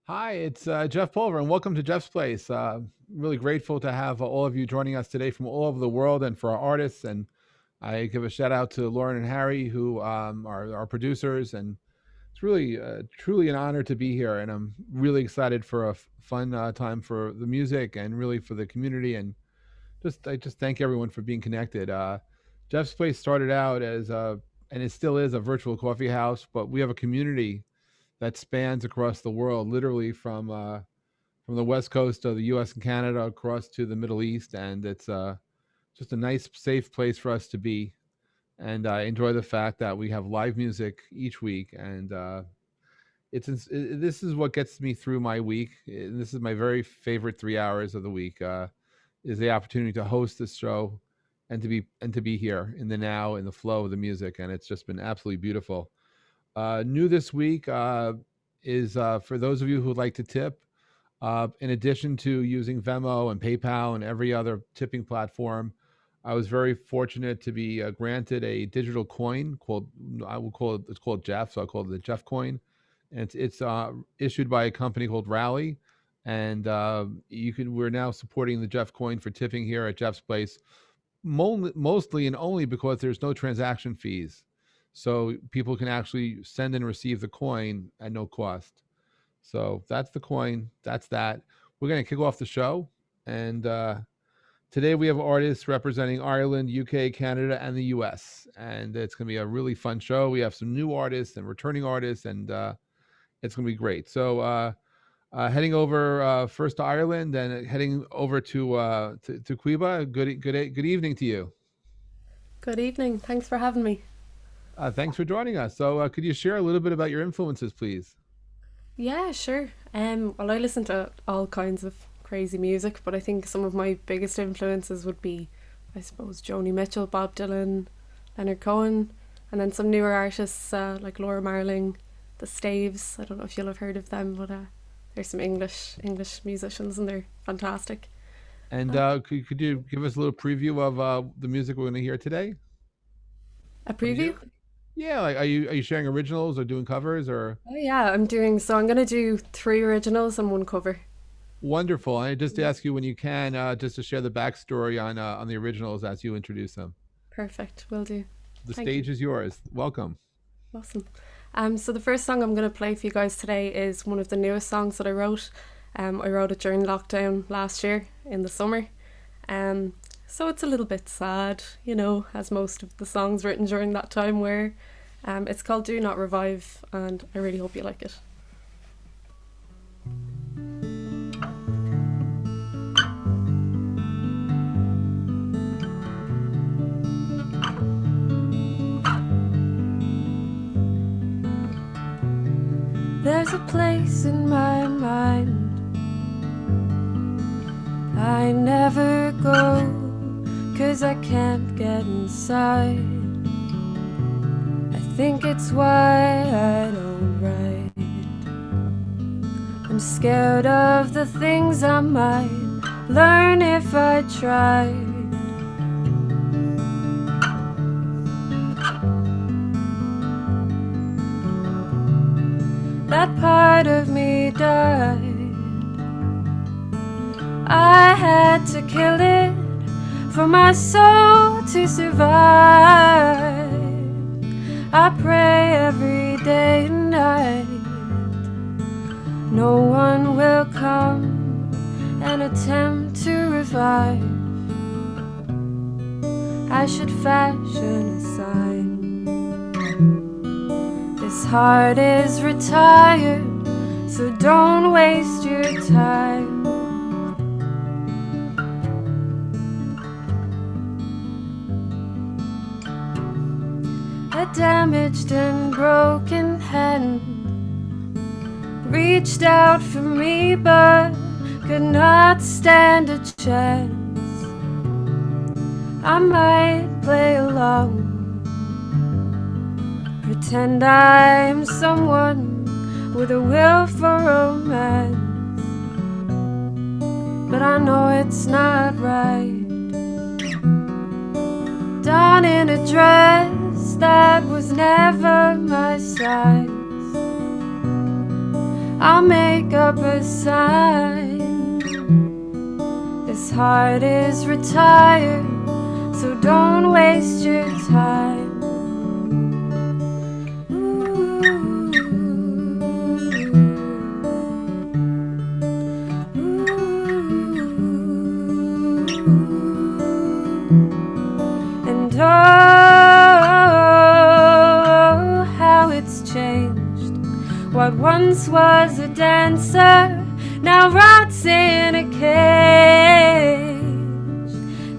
Hi, it's Jeff Pulver, and welcome to Jeff's Place. Really grateful to have all of you joining us today from all over the world, and for our artists. And I give a shout out to Lauren and Harry, who are our producers. And it's really, truly an honor to be here. And I'm really excited for a fun time for the music and really for the community. And I just thank everyone for being connected. Jeff's Place started out as and it still is a virtual coffee house, but we have a community that spans across the world, literally from the west coast of the U.S. and Canada across to the Middle East, and it's just a nice, safe place for us to be. And I enjoy the fact that we have live music each week, and this is what gets me through my week. This is my very favorite 3 hours of the week. Is the opportunity to host this show and to be here in the now in the flow of the music, and it's just been absolutely beautiful. New this week is for those of you who would like to tip. In addition to using Venmo and PayPal and every other tipping platform, I was very fortunate to be granted a digital coin called I will call it it's called Jeff, so I call it the Jeff coin, and it's issued by a company called Rally, and we're now supporting the Jeff coin for tipping here at Jeff's Place, mostly and only because there's no transaction fees, so people can actually send and receive the coin at no cost. So that's the coin. That's that. We're going to kick off the show. And today we have artists representing Ireland, UK, Canada, and the US. And it's going to be a really fun show. We have some new artists and returning artists, and it's going to be great. So heading over first to Ireland and heading over to Cuba. Good evening to you. Good evening. Thanks for having me. Thanks for joining us. So could you share a little bit about your influences, please? Yeah, sure. Well, I listen to all kinds of crazy music, but I think some of my biggest influences would be, I suppose, Joni Mitchell, Bob Dylan, Leonard Cohen, and then some newer artists like Laura Marling, the Staves. I don't know if you'll have heard of them, but there's some English musicians, and they're fantastic. And Uh, could you give us a little preview of the music we're going to hear today a from preview? you? Yeah, like are you sharing originals or doing covers or Oh yeah, I'm doing. So I'm gonna do three originals and one cover. wonderful? I just ask you when you can just to share the backstory on the originals as you introduce them. Perfect. Will do. The Thank you. stage is yours. Welcome. Awesome. So the first song I'm going to play for you guys today is one of the newest songs that I wrote. I wrote it during lockdown last year in the summer. Um, so it's a little bit sad, as most of the songs written during that time were. It's called Do Not Revive, and I really hope you like it. There's a place in my mind I never go, 'cause I can't get inside. I think it's why I don't write. I'm scared of the things I might learn if I tried. That part of me died. I had to kill it for my soul to survive. I pray every day and night no one will come and attempt to revive. I should fashion a sign. This heart is retired, so don't waste your time. A damaged and broken hand reached out for me but could not stand a chance. I might play along, pretend I'm someone with a will for romance, but I know it's not right. Done in a dress that was never my size, I'll make up a sign. This heart is retired, so don't waste your time. And oh, how it's changed. What once was a dancer now rots in a cage.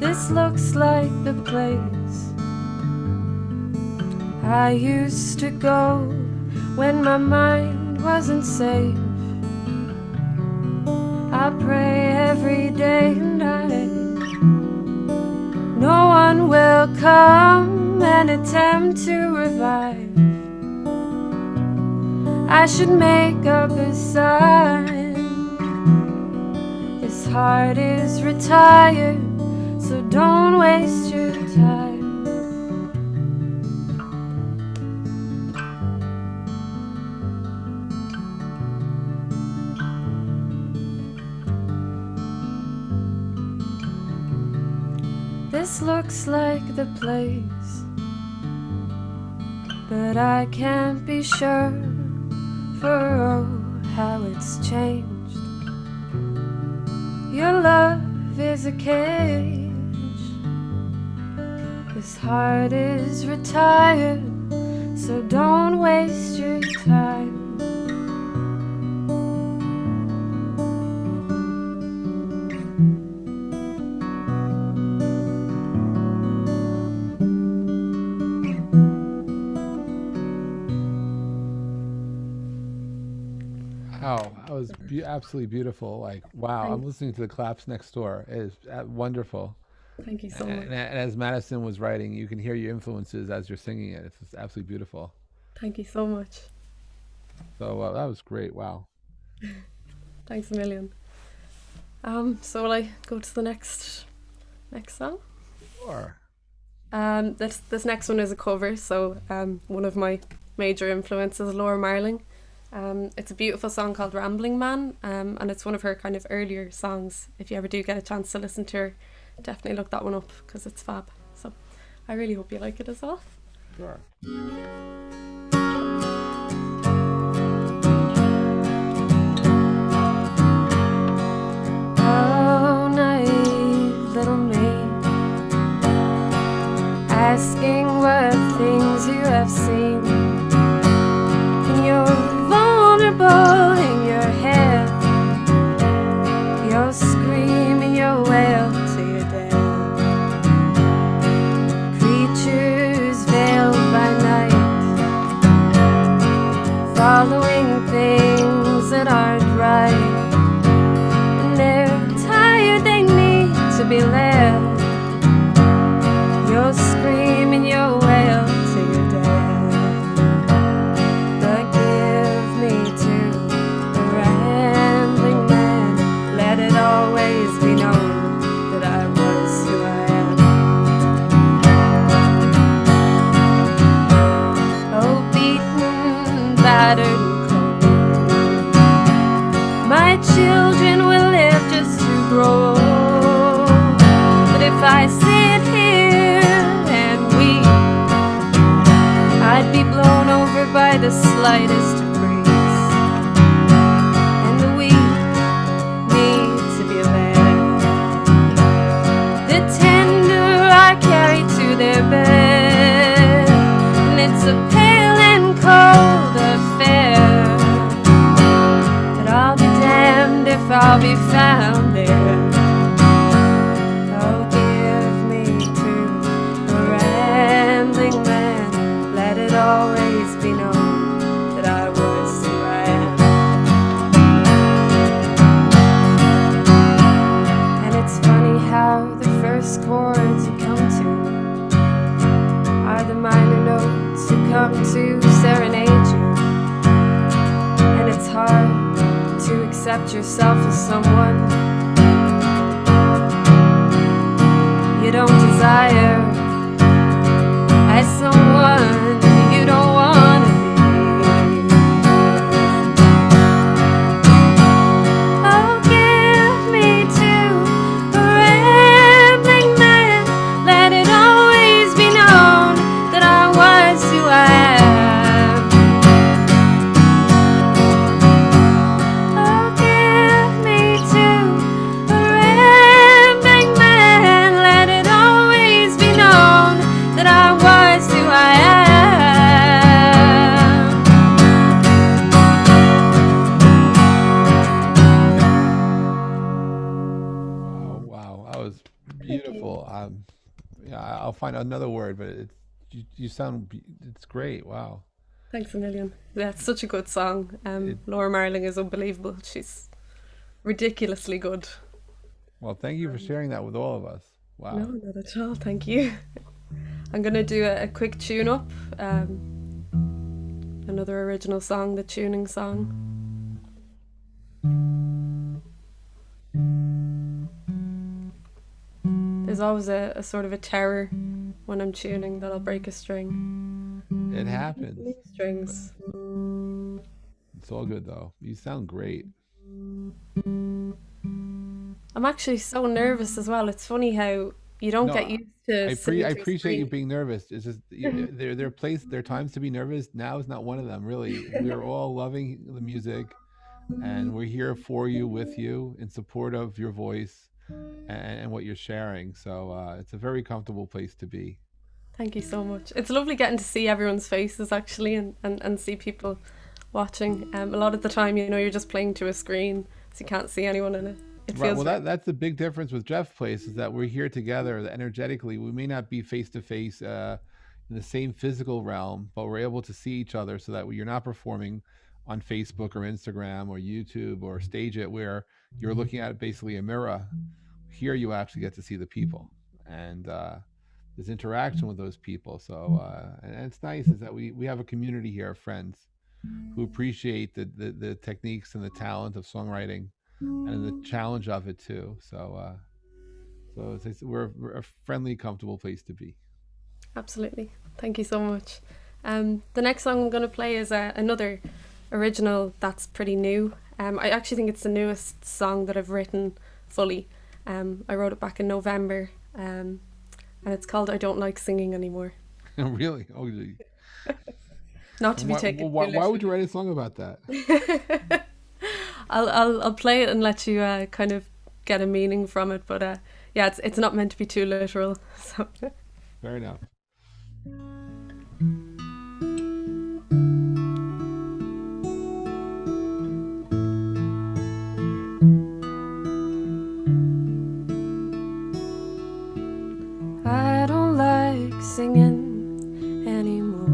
This looks like the place I used to go when my mind wasn't safe. I pray every day and night no one will come and attempt to revive. I should make up a sign. This heart is retired, so don't waste your time. This looks like the place, but I can't be sure, for oh, how it's changed. Your love is a cage. This heart is retired, so don't waste your time. Wow, that was absolutely beautiful. Like, wow, I'm Thanks. listening to the claps next door. It is wonderful. Thank you so And much. as Madison was writing, you can hear your influences as you're singing it. It's just absolutely beautiful. Thank you so much. So that was great. Wow. Thanks a million. So will I go to the next song? Sure. This next one is a cover. So one of my major influences, Laura Marling. It's a beautiful song called Rambling Man, and it's one of her kind of earlier songs. If you ever do get a chance to listen to her, definitely look that one up because it's fab. So I really hope you like it as well. Sure. Oh, naive little me, asking what things you have seen. And you're vulnerable in your head. You're screaming your wail to your dad. Creatures veiled by night, following things that aren't right. And they're tired, they need to be led. You're screaming your wail to your dad. But give me to the rambling man. Let it always be known that I was who I am. Oh, beaten, battered, and cold, my children will live just to grow. But if I sit here and weep, I'd be blown over by the slightest breeze. And the weak need to be led. The tender I carry to their bed, and it's a pale and cold affair. But I'll be damned if I'll be found there. Oh, give me to a rambling man. Let it always be known that I was who I am. And it's funny how the first chords you come to are the minor notes you come to serenade you. And it's hard to accept yourself as someone you don't desire, as someone you don't want to be. find another word, but you sound it's great. Wow. Thanks a million. Yeah, it's such a good song. It Laura Marling is unbelievable. She's ridiculously good. Well, thank you for sharing that with all of us. No, Wow. not at all. Thank you. I'm gonna do a quick tune up. Another original song, the tuning song. There's always a sort of a terror when I'm tuning that I'll break a string. It happens. Leave strings. It's all good though. You sound great. I'm actually so nervous as well. It's funny how you don't get No, used to I singing to a appreciate you screen. being nervous. It's just there are times to be nervous. Now is not one of them. Really, we are all loving the music, and we're here for you, with you, in support of your voice and what you're sharing. So it's a very comfortable place to be. Thank you so much. It's lovely getting to see everyone's faces actually and see people watching. A lot of the time, you're just playing to a screen, so you can't see anyone in it. It Right. feels Well, very. that's the big difference with Jeff Place is that we're here together energetically. We may not be face to face in the same physical realm, but we're able to see each other so that you're not performing on Facebook or Instagram or YouTube or stage it where you're looking at basically a mirror. Here, you actually get to see the people, and there's interaction with those people. So, and it's nice is that we have a community here of friends who appreciate the techniques and the talent of songwriting and the challenge of it too. So we're a friendly, comfortable place to be. Absolutely. Thank you so much. The next song I'm going to play is another original that's pretty new. I actually think it's the newest song that I've written fully. I wrote it back in November, and it's called "I Don't Like Singing Anymore." Really? Oh, gee. Not to And be taken too why would you literally. write a song about that? I'll play it and let you kind of get a meaning from it. But yeah, it's not meant to be too literal. So Fair enough. I don't like singing anymore.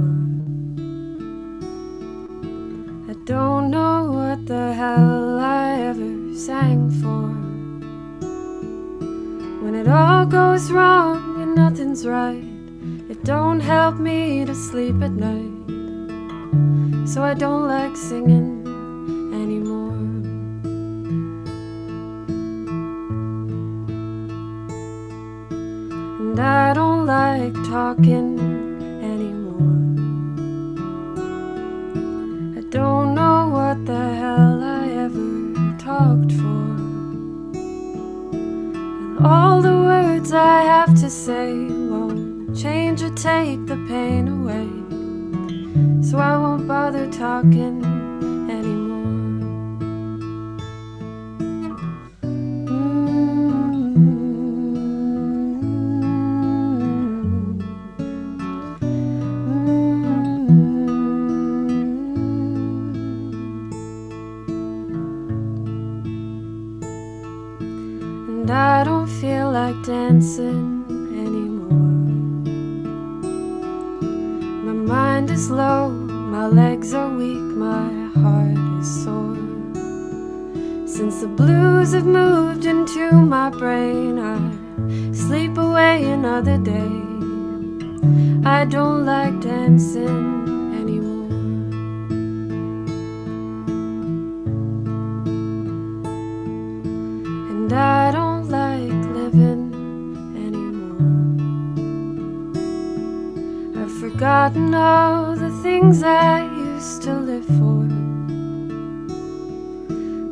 I don't know what the hell I ever sang for. When it all goes wrong and nothing's right, it don't help me to sleep at night. So I don't like singing anymore. And I don't like talking anymore. I don't know what the hell I ever talked for. And all the words I have to say won't change or take the pain away. So I won't bother talking anymore. And I don't feel like dancing anymore. My mind is low, my legs are weak, my heart is sore. Since the blues have moved into my brain, I sleep away another day. I don't like dancing anymore. And I don't like living anymore. I've forgotten all the things I used to live for.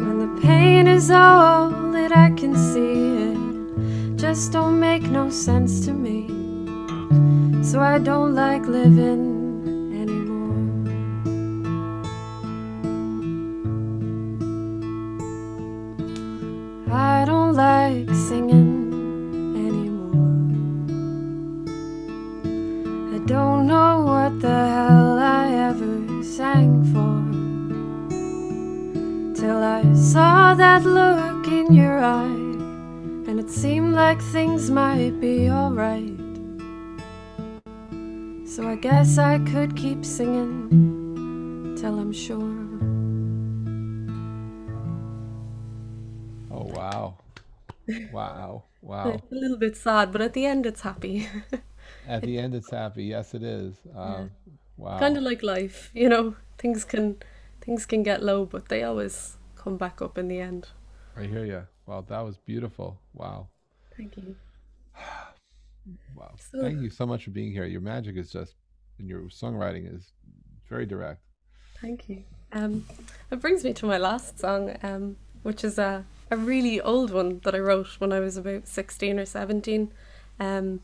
When the pain is all that I can see, it just don't make no sense to me. So I don't like living anymore. I don't like singing anymore. I don't know what the hell I ever sang for, till I saw that look in your eye, and it seemed like things might be alright. So I guess I could keep singing till I'm sure. Oh wow. Wow. Wow. It's a little bit sad, but at the end it's happy. At It, the end it's happy. Yes it is. yeah. Kind Wow. of like life, you know. Things can get low, but they always come back up in the end. I hear you. Wow, that was beautiful. Wow. Thank you. Wow. So, Thank you so much for being here. Your magic is just, and your songwriting is very direct. thank you. Um, it brings me to my last song, which is a really old one that I wrote when I was about 16 or 17. Um,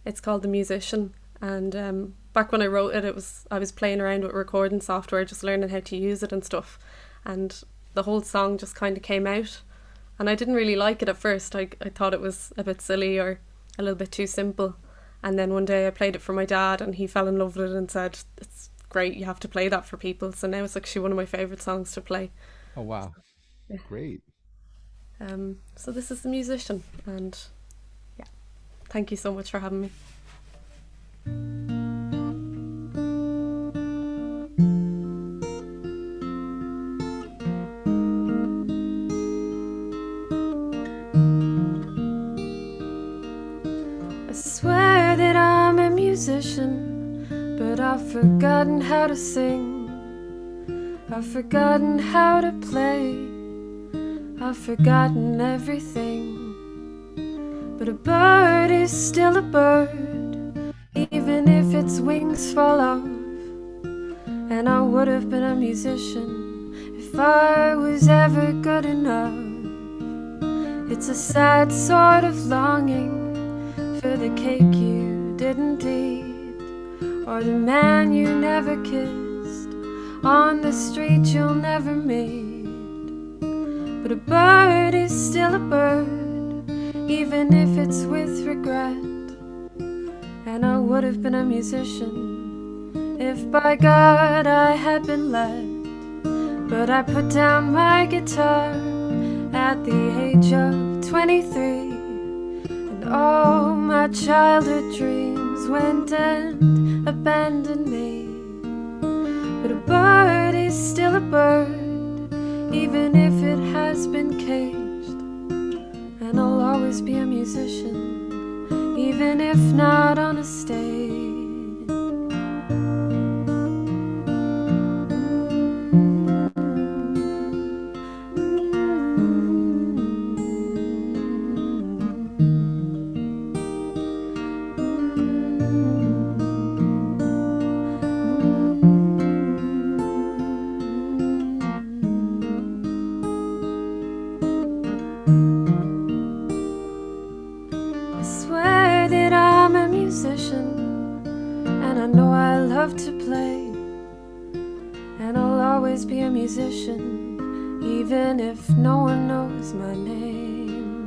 it's called The Musician, and back when I wrote it, I was playing around with recording software, just learning how to use it and stuff, and the whole song just kind of came out, and I didn't really like it at first. I thought it was a bit silly or a little bit too simple, and then one day I played it for my dad, and he fell in love with it and said, "It's great, you have to play that for people." So now it's actually one of my favourite songs to play. Oh wow. Yeah. Great. So this is The Musician, and yeah, thank you so much for having me. I swear that I'm a musician, but I've forgotten how to sing. I've forgotten how to play. I've forgotten everything. But a bird is still a bird, even if its wings fall off. And I would have been a musician if I was ever good enough. It's a sad sort of longing for the cake you didn't eat, or the man you never kissed on the street you'll never meet. But a bird is still a bird, even if it's with regret. And I would have been a musician if by God I had been led. But I put down my guitar at the age of 23, and all my childhood dreams went and abandoned me. But a bird is still a bird, even if it has been caged. And I'll always be a musician, even if not on a stage. I swear that I'm a musician, and I know I love to play. And I'll always be a musician, even if no one knows my name.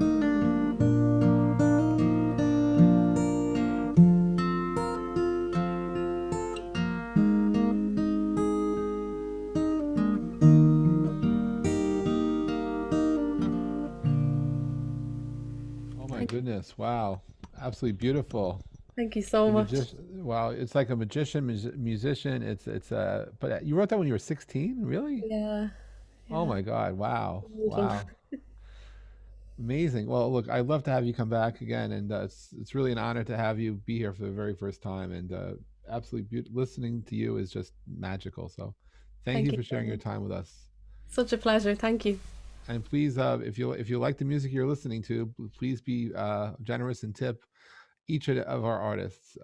Oh my Thank, goodness. Wow. Absolutely beautiful. thank you so The much. magician. Wow. It's like a magician, musician. But you wrote that when you were 16? Really? Yeah, Oh yeah. my God. Wow. Old one. Wow. Amazing. Well, look, I'd love to have you come back again, and it's really an honor to have you be here for the very first time. And absolutely beautiful. Listening to you is just magical. So, thank Thank you you for so sharing your much. time with us. Such a pleasure. Thank you. And please, if you like the music you're listening to, please be generous and tip each of our artists.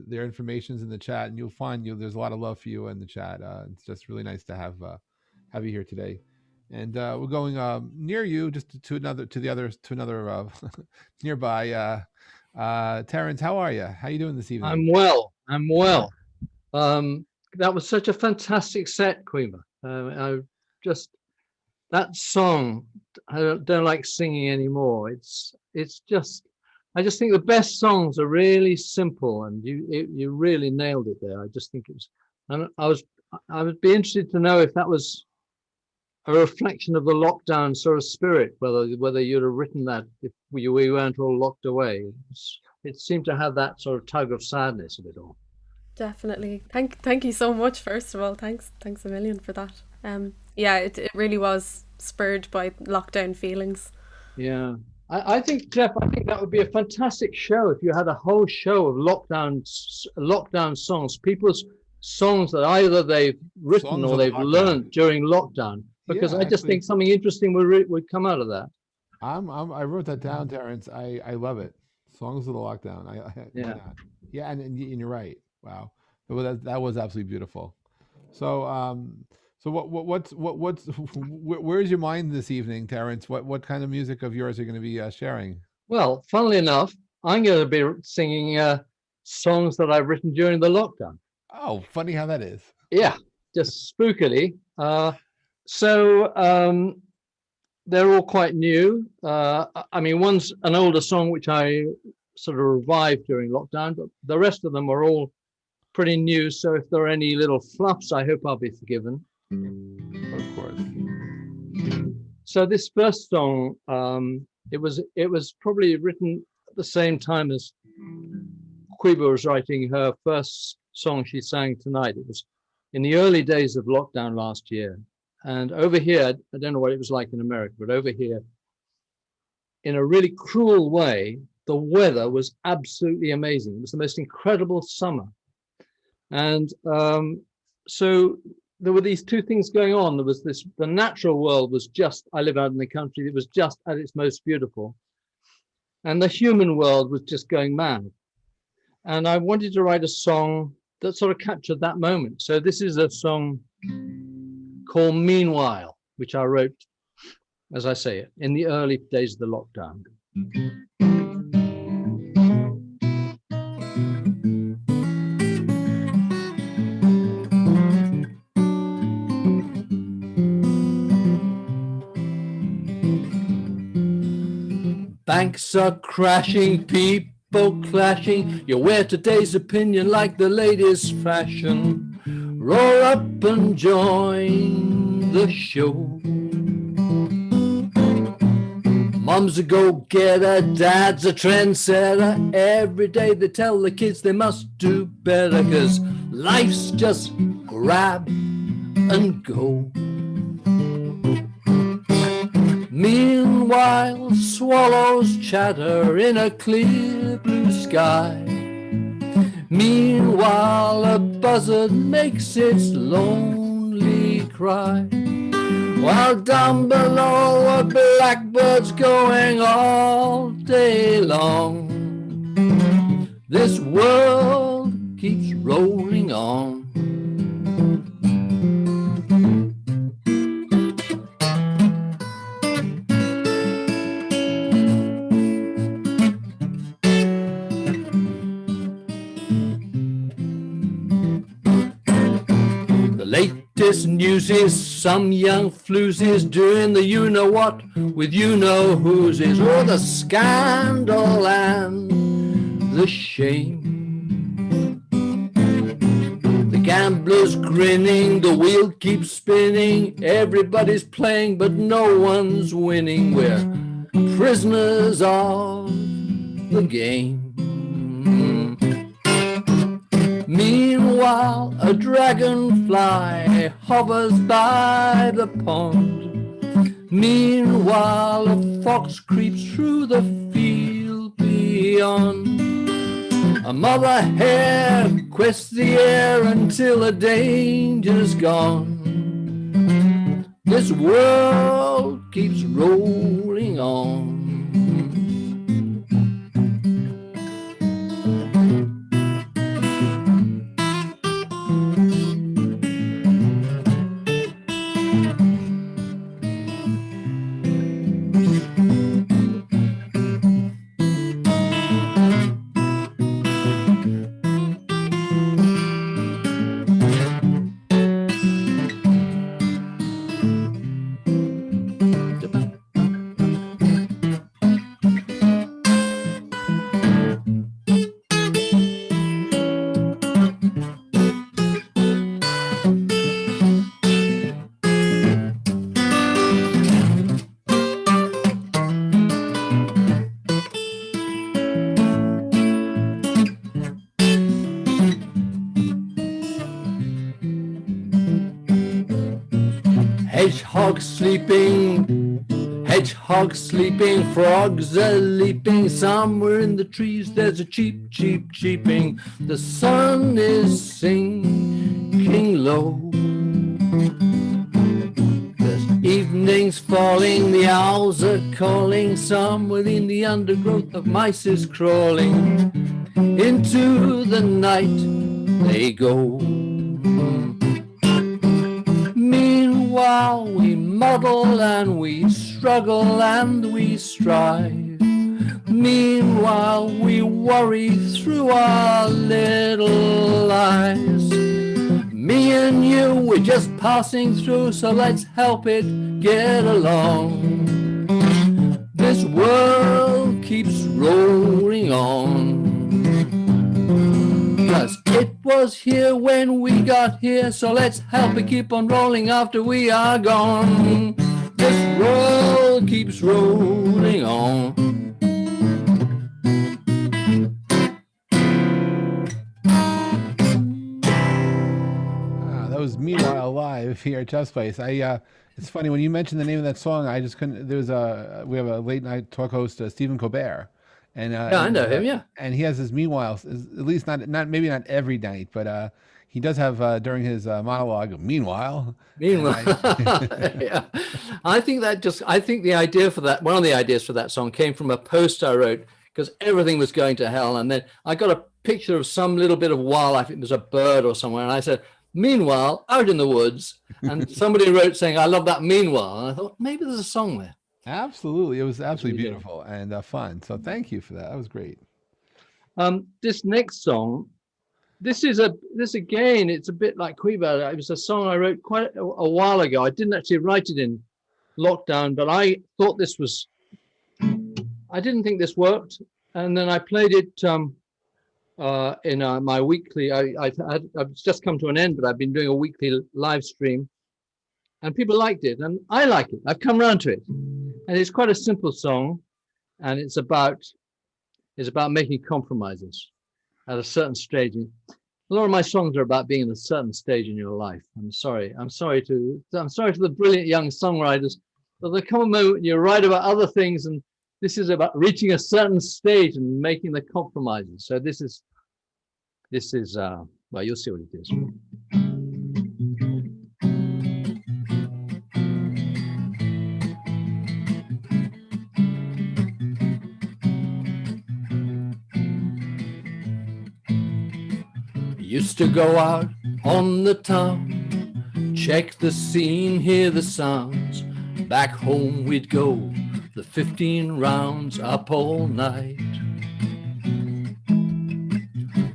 Their information's in the chat, and you'll find there's a lot of love for you in the chat. It's just really nice to have you here today. And we're going near you, just to another nearby. Terence, how are you? How you doing this evening? I'm well. I'm well. That was such a fantastic set, Caoimhe. I just that song. I don't like singing anymore. It's just. I just think the best songs are really simple, and you really nailed it there. I just think it was. And I would be interested to know if that was a reflection of the lockdown sort of spirit, whether you'd have written that if we weren't all locked away. It seemed to have that sort of tug of sadness of it all. Definitely. Thank you so much, first of all. Thanks a million for that. Yeah, it really was spurred by lockdown feelings. Yeah. I think, Jeff, I think that would be a fantastic show if you had a whole show of lockdown songs, people's songs that either they've written Songs or of the they've lockdown. learned during lockdown. Because Yeah, I just actually, think something interesting would come out of that. I wrote that down, Terence. I love it. Songs of the lockdown. Why Yeah. not? Yeah, and you're right. Wow, that was absolutely beautiful. So so what's where's your mind this evening, Terence? What kind of music of yours are you going to be sharing? Well, funnily enough, I'm going to be singing songs that I've written during the lockdown. Oh, funny how that is. Yeah, just spookily. So they're all quite new. I mean, one's an older song which I sort of revived during lockdown, but the rest of them are all pretty new. So if there are any little fluffs, I hope I'll be forgiven. Of course. So this first song, it was probably written at the same time as Quiba was writing her first song she sang tonight. It was in the early days of lockdown last year. And over here, I don't know what it was like in America, but over here, in a really cruel way, the weather was absolutely amazing. It was the most incredible summer. And so there were these two things going on. There was the natural world was just, I live out in the country, it was just at its most beautiful. And the human world was just going mad. And I wanted to write a song that sort of captured that moment. So this is a song called Meanwhile, which I wrote, as I say, in the early days of the lockdown. Banks are crashing, people clashing. You wear today's opinion like the latest fashion. Roll up and join the show. Mom's a go-getter, dad's a trendsetter. Every day they tell the kids they must do better, 'cause life's just grab and go. Meanwhile, swallows chatter in a clear blue sky. Meanwhile, a buzzard makes its lonely cry. While down below, a blackbird's going all day long. This world keeps rolling on. Latest news is some young flooz is doing the you-know-what with you-know-who's is. Oh, the scandal and the shame. The gambler's grinning, the wheel keeps spinning. Everybody's playing, but no one's winning. We're prisoners of the game. Meanwhile, a dragonfly hovers by the pond. Meanwhile, a fox creeps through the field beyond. A mother hare quests the air until the danger's gone. This world keeps rolling on. Hedgehog sleeping, frogs are leaping. Somewhere in the trees there's a cheep, cheep, cheeping. The sun is sinking low. There's evenings falling, the owls are calling. Somewhere in the undergrowth of mice is crawling. Into the night they go. Meanwhile we muddle and we struggle and we strive. Meanwhile we worry through our little lives. Me and you, we're just passing through, so let's help it get along. This world keeps rolling on. 'Cause it was here when we got here, so let's help it keep on rolling after we are gone. This world keeps rolling on. That was Meanwhile live here at Just Place. It's funny when you mentioned the name of that song. I just couldn't. We have a late night talk host, Stephen Colbert, and Yeah, I know him. Yeah, and he has his Meanwhile. At least not maybe not every night, but he does have during his monologue. Meanwhile. Yeah, I think the idea for that, one of the ideas for that song came from a post I wrote because everything was going to hell, and then I got a picture of some little bit of wildlife. It was a bird or somewhere, and I said, "Meanwhile, out in the woods," and somebody wrote saying, "I love that meanwhile," and I thought maybe there's a song there. Absolutely, it was absolutely beautiful and fun. So thank you for that. That was great. This next song, this again, it's a bit like Caoimhe. It was a song I wrote quite a while ago. I didn't actually write it in lockdown, but I thought I didn't think this worked, and then I played it in my weekly. I've just come to an end, but I've been doing a weekly live stream, and people liked it, and I like it. I've come around to it, and it's quite a simple song, and it's about making compromises at a certain stage. A lot of my songs are about being at a certain stage in your life. I'm sorry to the brilliant young songwriters, but there come a moment when you write about other things, and this is about reaching a certain stage and making the compromises. So this is well, you'll see what it is. Used to go out on the town, check the scene, hear the sounds. Back home we'd go, the 15 rounds up all night.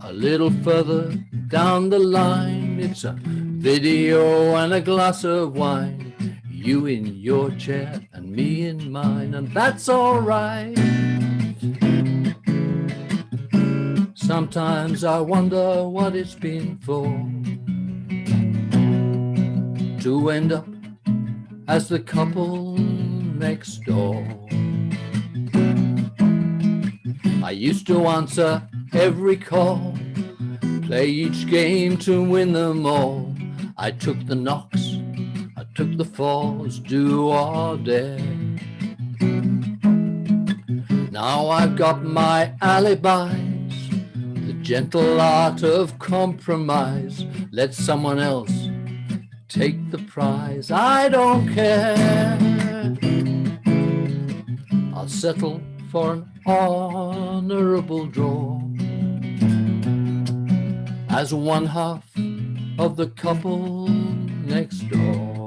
A little further down the line, it's a video and a glass of wine. You in your chair and me in mine, and that's all right. Sometimes I wonder what it's been for, to end up as the couple next door. I used to answer every call, play each game to win them all. I took the knocks, I took the falls, do or dare. Now I've got my alibis, the gentle art of compromise. Let someone else take the prize, I don't care. I'll settle for an honorable draw as one half of the couple next door.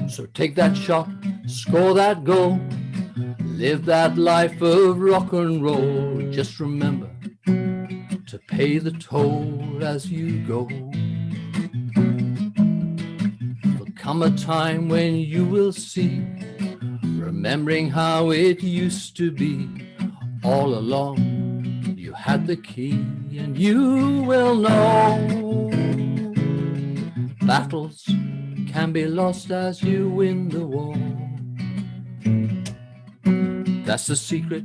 So take that shot, score that goal, live that life of rock and roll. Just remember to pay the toll as you go. There'll come a time when you will see, remembering how it used to be. All along you had the key, and you will know battles can be lost as you win the war. That's the secret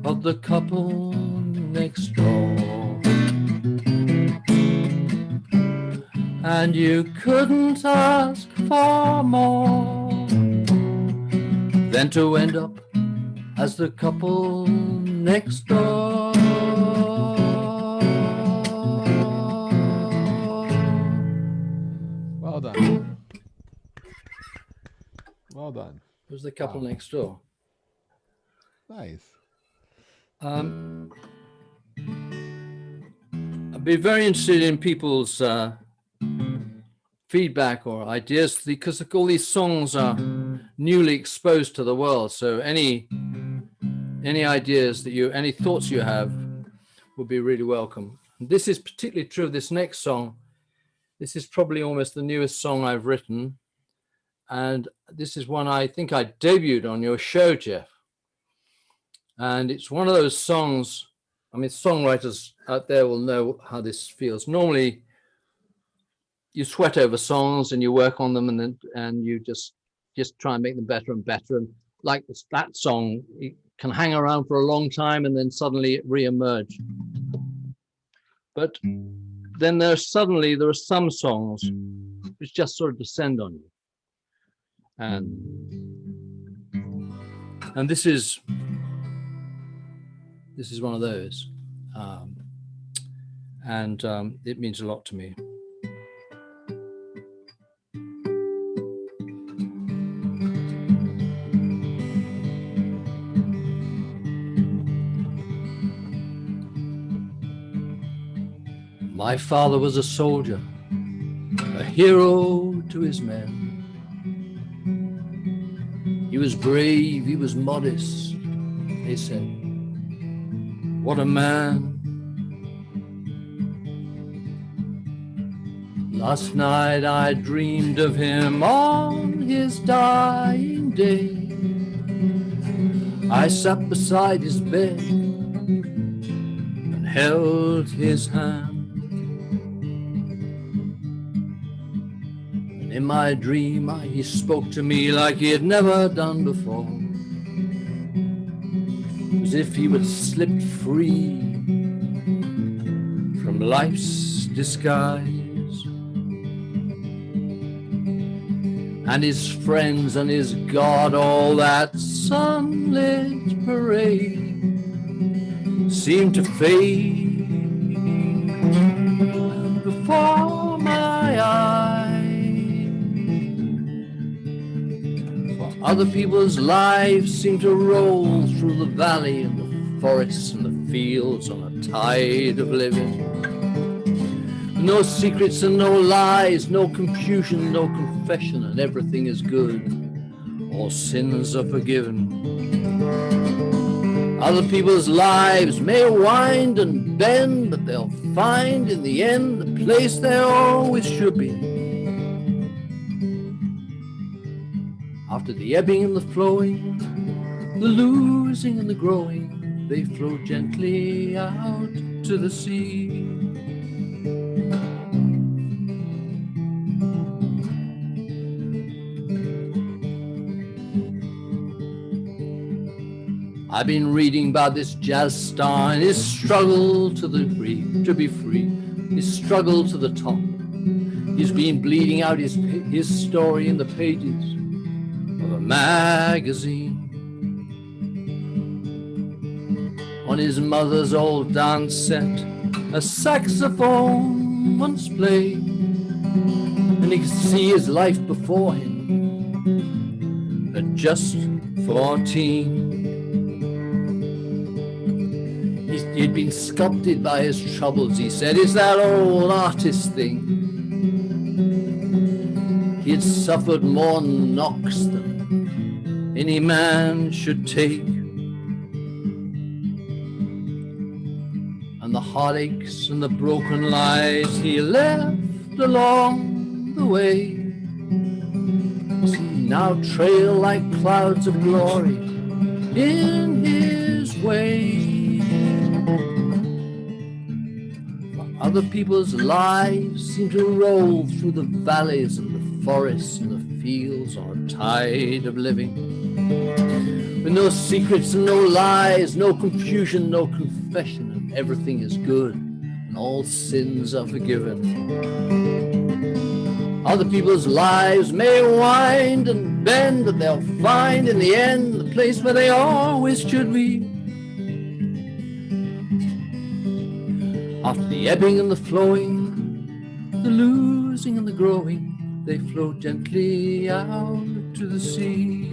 of the couple next door. And you couldn't ask for more than to end up as the couple next door. Well done. Well done. It was the couple next door. Nice. I'd be very interested in people's feedback or ideas, because all these songs are newly exposed to the world. So any ideas that any thoughts you have would be really welcome. And this is particularly true of this next song. This is probably almost the newest song I've written. And this is one I think I debuted on your show, Jeff. And it's one of those songs, I mean, songwriters out there will know how this feels. Normally, you sweat over songs and you work on them, and you just try and make them better and better. And like that song, it can hang around for a long time and then suddenly it re-emerge. But then there are some songs which just sort of descend on you. And this is one of those. It means a lot to me. My father was a soldier, a hero to his men. He was brave, he was modest, they said. What a man. Last night I dreamed of him on his dying day. I sat beside his bed and held his hand. In my dream, he spoke to me like he had never done before, as if he would slip free from life's disguise. And his friends and his God, all that sunlit parade seemed to fade before my eyes. Other people's lives seem to roll through the valley and the forests and the fields on a tide of living. No secrets and no lies, no confusion, no confession, and everything is good. All sins are forgiven. Other people's lives may wind and bend, but they'll find in the end the place they always should be. After the ebbing and the flowing, the losing and the growing, they flow gently out to the sea. I've been reading about this jazz star and his struggle to be free, his struggle to the top. He's been bleeding out his story in the pages of a magazine. On his mother's old dance set, a saxophone once played, and he could see his life before him at just 14. He'd been sculpted by his troubles, he said. It's that old artist thing. He had suffered more knocks than any man should take. And the heartaches and the broken lies he left along the way now trail like clouds of glory in his way. Other people's lives seem to roll through the valleys and the forests and the fields on a tide of living. With no secrets and no lies, no confusion, no confession, and everything is good and all sins are forgiven. Other people's lives may wind and bend, but they'll find in the end the place where they always should be. After the ebbing and the flowing, the losing and the growing, they flow gently out to the sea.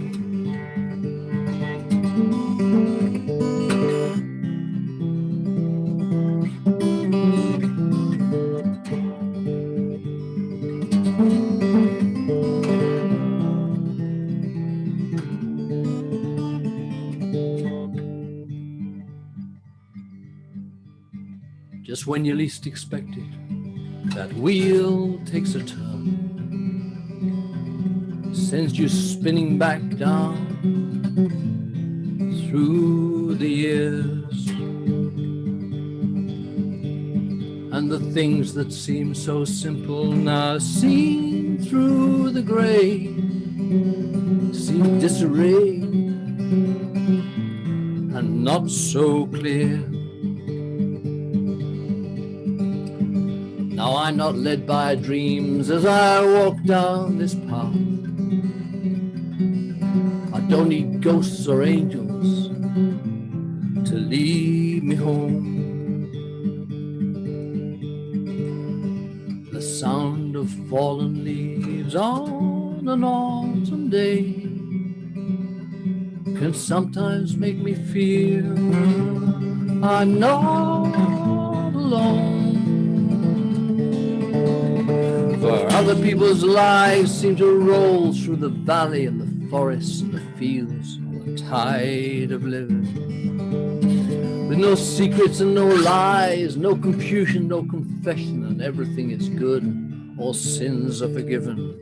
Just when you least expect it, that wheel takes a turn, sends you spinning back down through the years. And the things that seem so simple now seen through the gray seem disarray and not so clear. Now I'm not led by dreams as I walk down this path. I don't need ghosts or angels to lead me home. The sound of fallen leaves on an autumn day can sometimes make me feel I'm not alone. For other people's lives seem to roll through the valley and the forests and the fields on a tide of living. With no secrets and no lies, no confusion, no confession, and everything is good, all sins are forgiven.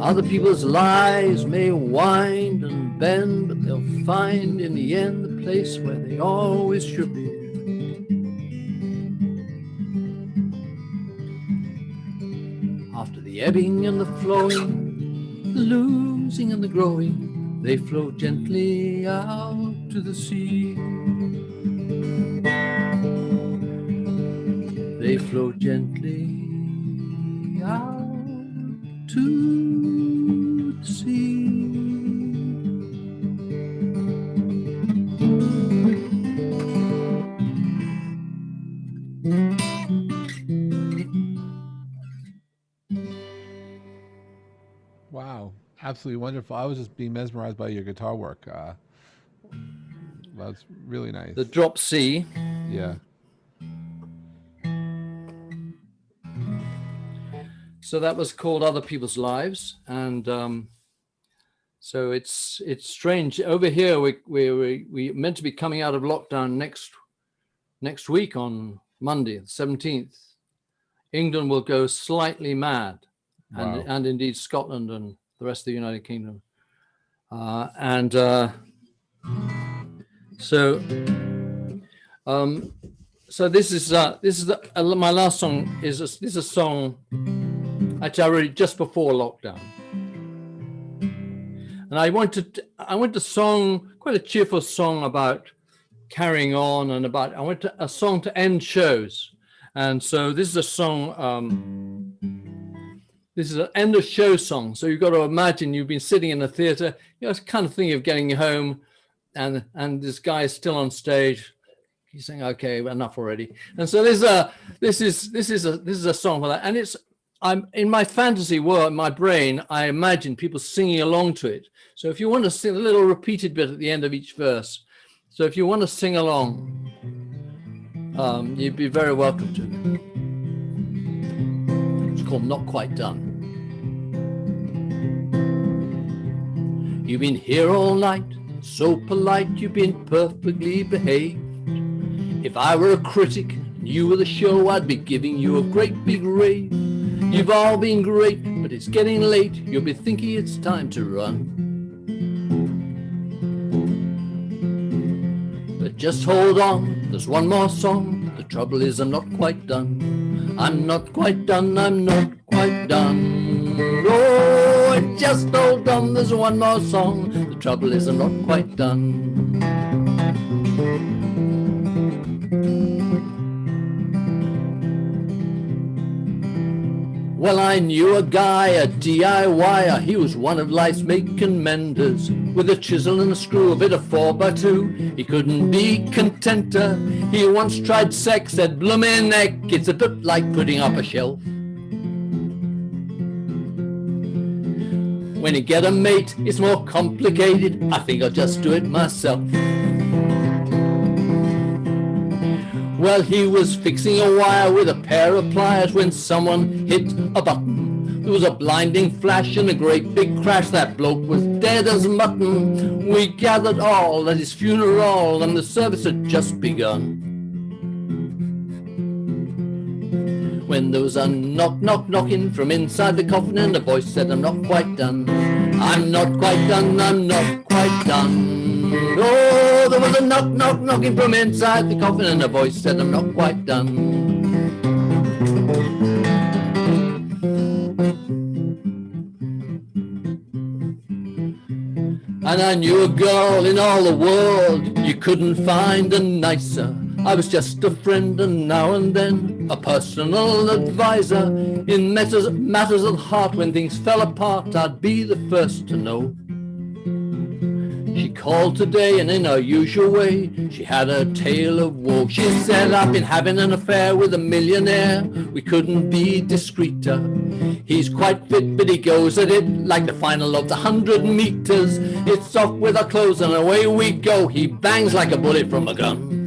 Other people's lives may wind and bend, but they'll find in the end the place where they always should be. After the ebbing and the flowing, the losing and the growing, they flow gently out to the sea. They flow gently out to the sea. Wow, absolutely wonderful. I was just being mesmerized by your guitar work. That's really nice. The drop C. Yeah. So that was called Other People's Lives, and so it's strange. Over here, we meant to be coming out of lockdown next week on Monday, the 17th. England will go slightly mad, Wow. and indeed Scotland and the rest of the United Kingdom. So this is my last song. This is a song actually I wrote it just before lockdown, and I wanted a song, quite a cheerful song about carrying on, and I wanted a song to end shows, and so this is a song. This is an end of show song. So you've got to imagine you've been sitting in a theater, it's kind of thing of getting home, and this guy is still on stage. He's saying, "Okay, enough already." And so this is a song for that. And I'm in my fantasy world, my brain, I imagine people singing along to it. So if you want to sing a little repeated bit at the end of each verse, so if you want to sing along, you'd be very welcome to. It's called Not Quite Done. You've been here all night, so polite, you've been perfectly behaved. If I were a critic and you were the show, I'd be giving you a great big rave. You've all been great, but it's getting late, you'll be thinking it's time to run. But just hold on, there's one more song. The trouble is I'm not quite done. I'm not quite done, I'm not quite quite done. Oh, just hold on, there's one more song. The trouble is I'm not quite done. Well, I knew a guy, a DIYer, he was one of life's making menders. With a chisel and a screw, a bit of 4x2, he couldn't be contenter. He once tried sex, said bloomin' neck, it's a bit like putting up a shelf. When you get a mate, it's more complicated, I think I'll just do it myself. Well, he was fixing a wire with a pair of pliers when someone hit a button. There was a blinding flash and a great big crash. That bloke was dead as mutton. We gathered all at his funeral and the service had just begun. When there was a knock, knock, knocking from inside the coffin and a voice said, I'm not quite done. I'm not quite done, I'm not quite done. Oh, there was a knock, knock, knocking from inside the coffin and a voice said, I'm not quite done. And I knew a girl in all the world, you couldn't find a nicer. I was just a friend and now and then a personal advisor. In matters of the heart, when things fell apart, I'd be the first to know. She called today and in her usual way, she had a tale of woe. She said, I've been having an affair with a millionaire. We couldn't be discreeter. He's quite fit, but he goes at it like the final of the 100 meters. It's off with our clothes and away we go. He bangs like a bullet from a gun.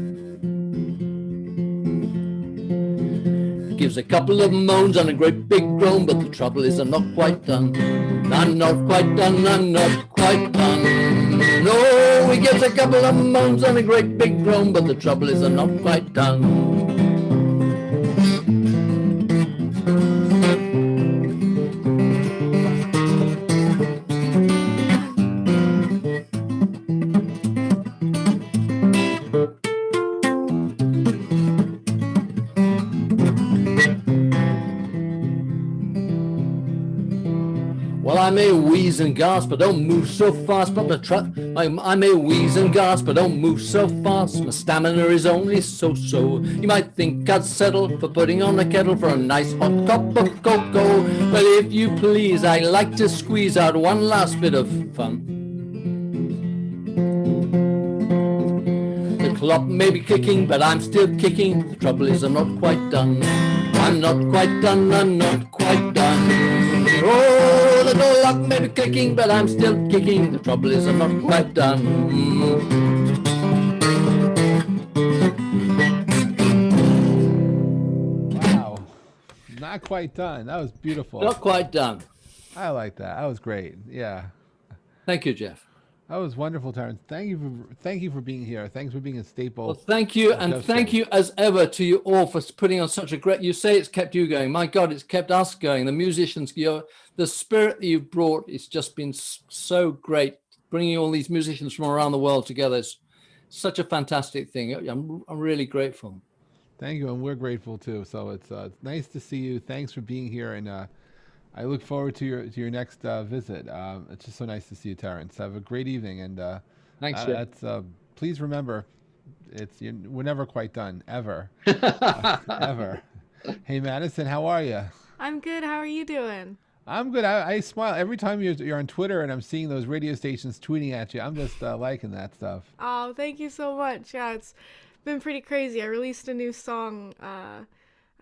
Gives a couple of moans and a great big groan, but the trouble is I'm not quite done. I'm not quite done, I'm not quite done. No, he gives a couple of moans and a great big groan, but the trouble is I'm not quite done. I may wheeze and gasp, but don't move so fast. But I may wheeze and gasp, but don't move so fast. My stamina is only so-so. You might think I'd settle for putting on a kettle for a nice hot cup of cocoa. But if you please, I'd like to squeeze out one last bit of fun. The clock may be kicking, but I'm still kicking. The trouble is I'm not quite done. I'm not quite done, I'm not quite done. Oh, the door lock may be clicking, but I'm still kicking. The trouble is I'm not quite done. Wow. Not quite done. That was beautiful. Not quite done. I like that. That was great. Yeah. Thank you, Jeff. That was wonderful, Terence. Thank you for being here. Thanks for being a staple. Well, thank you, and thank you as ever to you all for putting on such a great. You say it's kept you going. My God, it's kept us going. The musicians, the spirit that you've brought, it's just been so great. Bringing all these musicians from around the world together is such a fantastic thing. I'm really grateful. Thank you, and we're grateful too. So it's nice to see you. Thanks for being here, and I look forward to your next visit. It's just so nice to see you, Terence. Have a great evening, and thanks. Please remember, we're never quite done, ever, ever. Hey, Madison, how are you? I'm good. How are you doing? I'm good. I smile every time you're on Twitter, and I'm seeing those radio stations tweeting at you. I'm just liking that stuff. Oh, thank you so much. Yeah, it's been pretty crazy. I released a new song.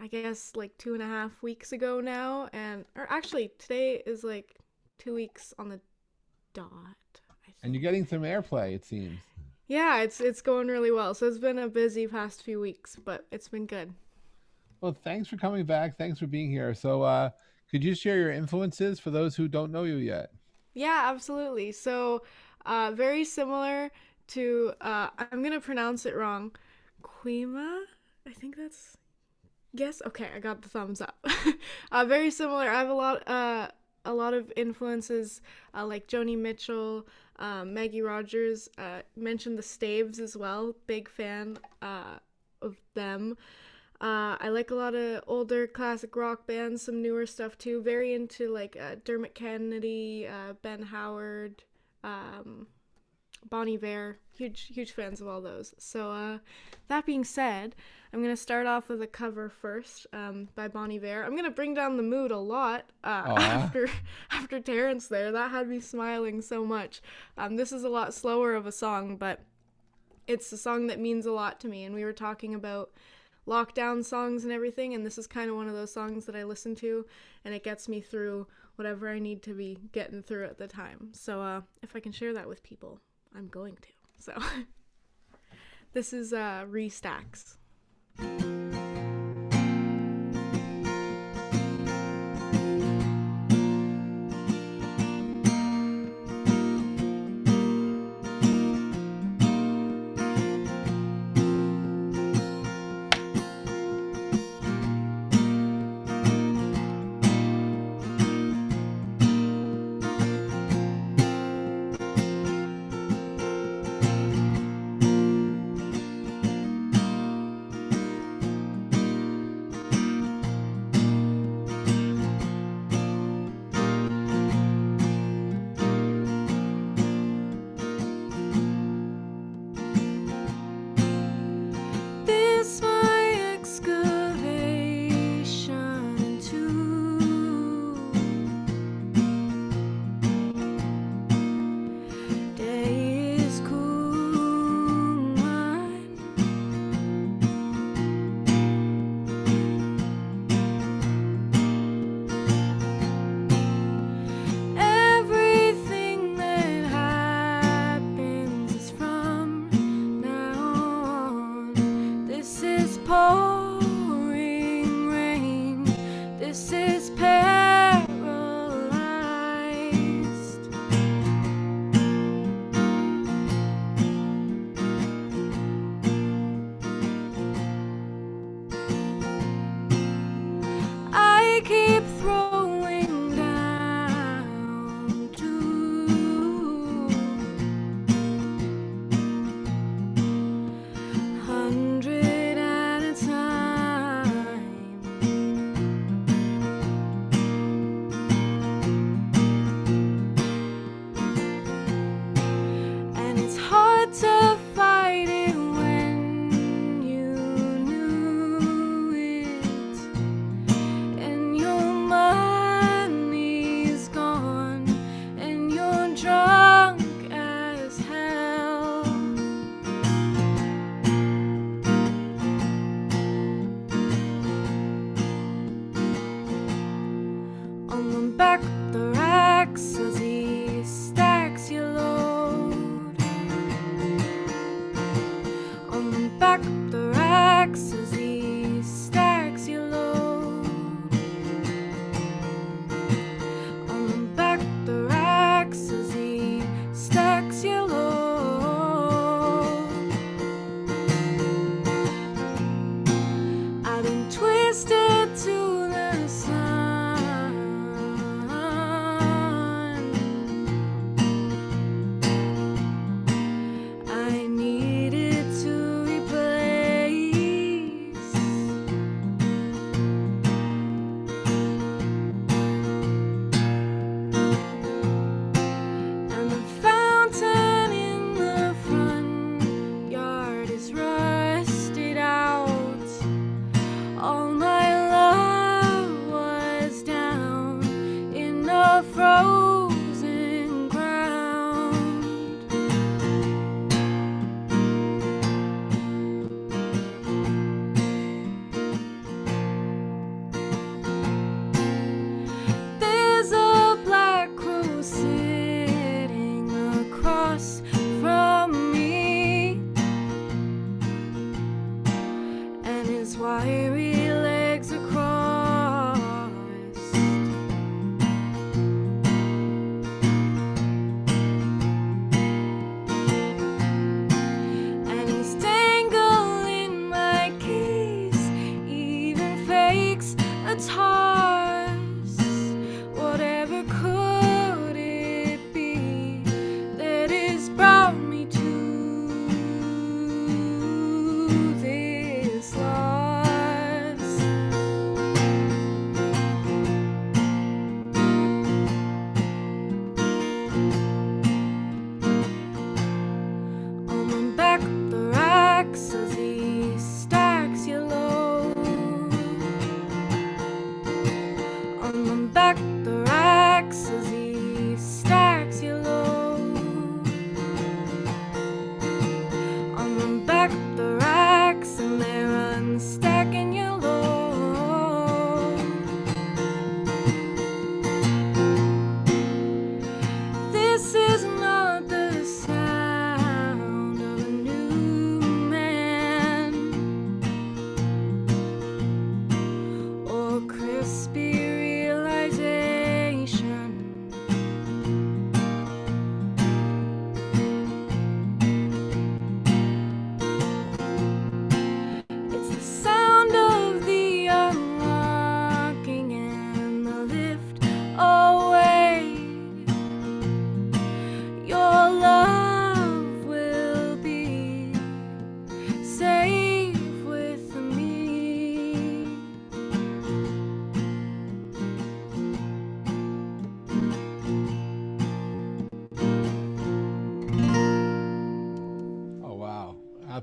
I guess like 2.5 weeks ago now, or actually today is like 2 weeks on the dot, I think. And you're getting some airplay, it seems. Yeah, it's going really well. So it's been a busy past few weeks, but it's been good. Well, thanks for coming back. Thanks for being here. So could you share your influences for those who don't know you yet? Yeah, absolutely. So very similar to, I'm going to pronounce it wrong, Caoimhe? I think that's... Yes. Okay, I got the thumbs up. Very similar. I have a lot of influences like Joni Mitchell, Maggie Rogers. Mentioned the Staves as well. Big fan of them. I like a lot of older classic rock bands, some newer stuff too. Very into like Dermot Kennedy, Ben Howard, Bon Iver. Huge fans of all those. So that being said, I'm gonna start off with a cover first by Bon Iver. I'm gonna bring down the mood a lot after Terence there. That had me smiling so much. This is a lot slower of a song, but it's a song that means a lot to me. And we were talking about lockdown songs and everything, and this is kind of one of those songs that I listen to, and it gets me through whatever I need to be getting through at the time. So if I can share that with people, I'm going to. So this is Restax. twisted to the sun.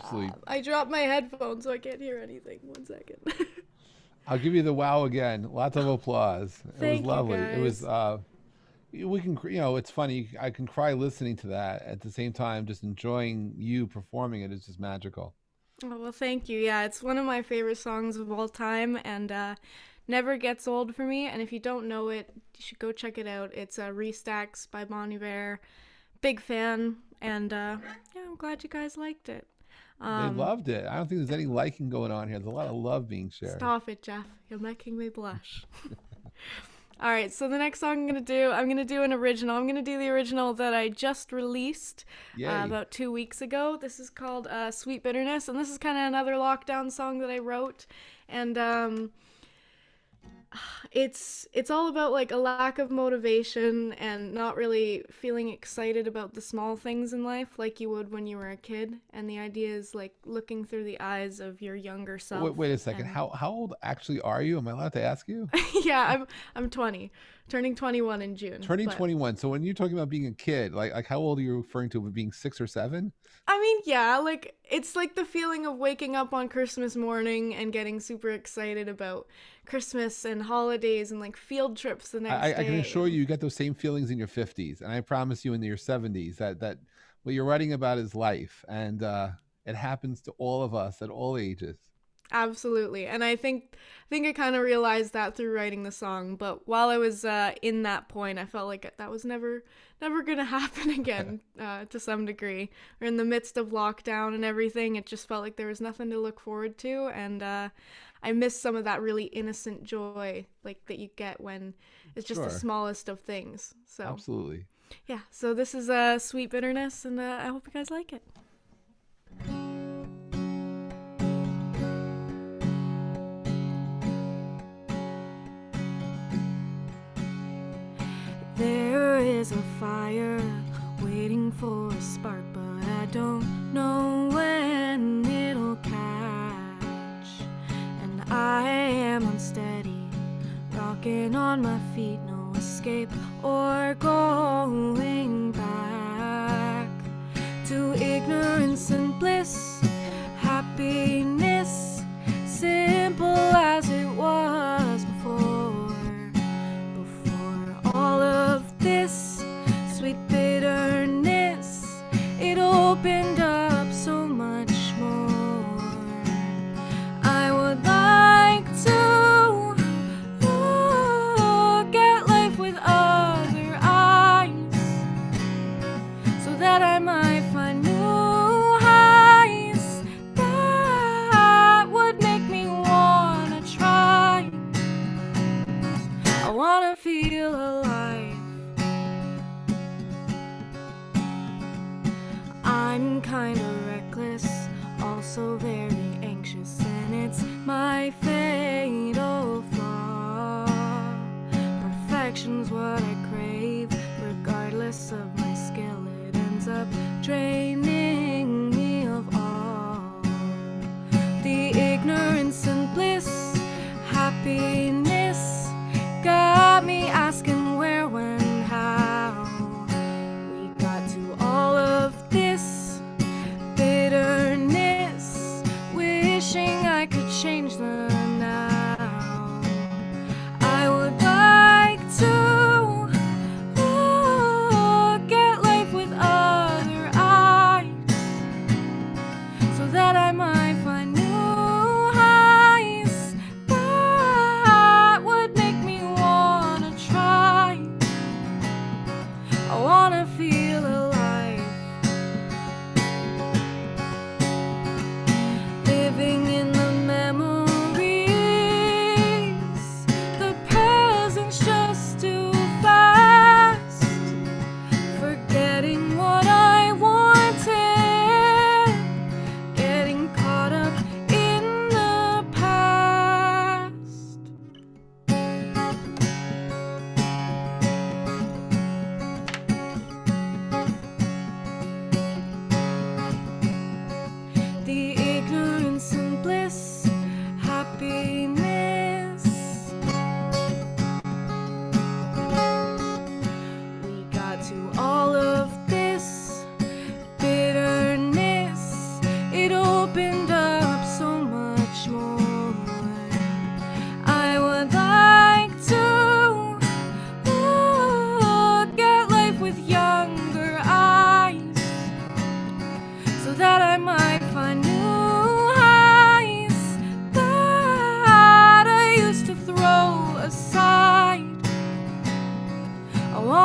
Absolutely. I dropped my headphones, so I can't hear anything. 1 second. I'll give you the wow again. Lots of applause. It was Thank you, lovely. It was guys. we can it's funny. I can cry listening to that at the same time just enjoying you performing it is just magical. Oh, well, thank you. Yeah, it's one of my favorite songs of all time, and never gets old for me. And if you don't know it, you should go check it out. It's Restax by Bon Iver. Big fan, and yeah, I'm glad you guys liked it. They loved it. I don't think there's any liking going on here. There's a lot of love being shared. Stop it, Jeff. You're making me blush. All right, so the next song I'm gonna do an original. I'm gonna do the original that I just released about 2 weeks ago. This is called "Sweet Bitterness," and this is kind of another lockdown song that I wrote, and it's all about like a lack of motivation and not really feeling excited about the small things in life like you would when you were a kid. And the idea is like looking through the eyes of your younger self. Wait a second. And How old actually are you? Am I allowed to ask you? yeah, I'm 20, turning 21 in June. Turning but- 21. So when you're talking about being a kid, like how old are you referring to? Being 6 or 7? I mean, yeah, like it's like the feeling of waking up on Christmas morning and getting super excited about Christmas and holidays and like field trips the next day. I can assure you get those same feelings in your 50s, and I promise you in your 70s that what you're writing about is life, and it happens to all of us at all ages. Absolutely. And I think I kind of realized that through writing the song, but while I was in that point, I felt like that was never going to happen again to some degree. We're in the midst of lockdown and everything. It just felt like there was nothing to look forward to, and I missed some of that really innocent joy like that you get when it's just the smallest of things. So Absolutely. Yeah, so this is Sweet Bitterness, and I hope you guys like it. There is a fire waiting for a spark, but I don't know when it'll catch. And I am unsteady, rocking on my feet, no escape or going back to ignorance and bliss, happiness, simple as it was before all of this sweet bitterness. It opened up so much more. I would like to look at life with other eyes, so that I might find new highs that would make me wanna try. I wanna feel alive. I'm kinda reckless, also very anxious, and it's my fatal flaw. Perfection's what I crave, regardless of my skill. It ends up draining me of all the ignorance and bliss, happiness got me asking where, when, how we got to all of this bitterness, wishing I could change them now. I would like to look at life with other eyes, so that I might find new highs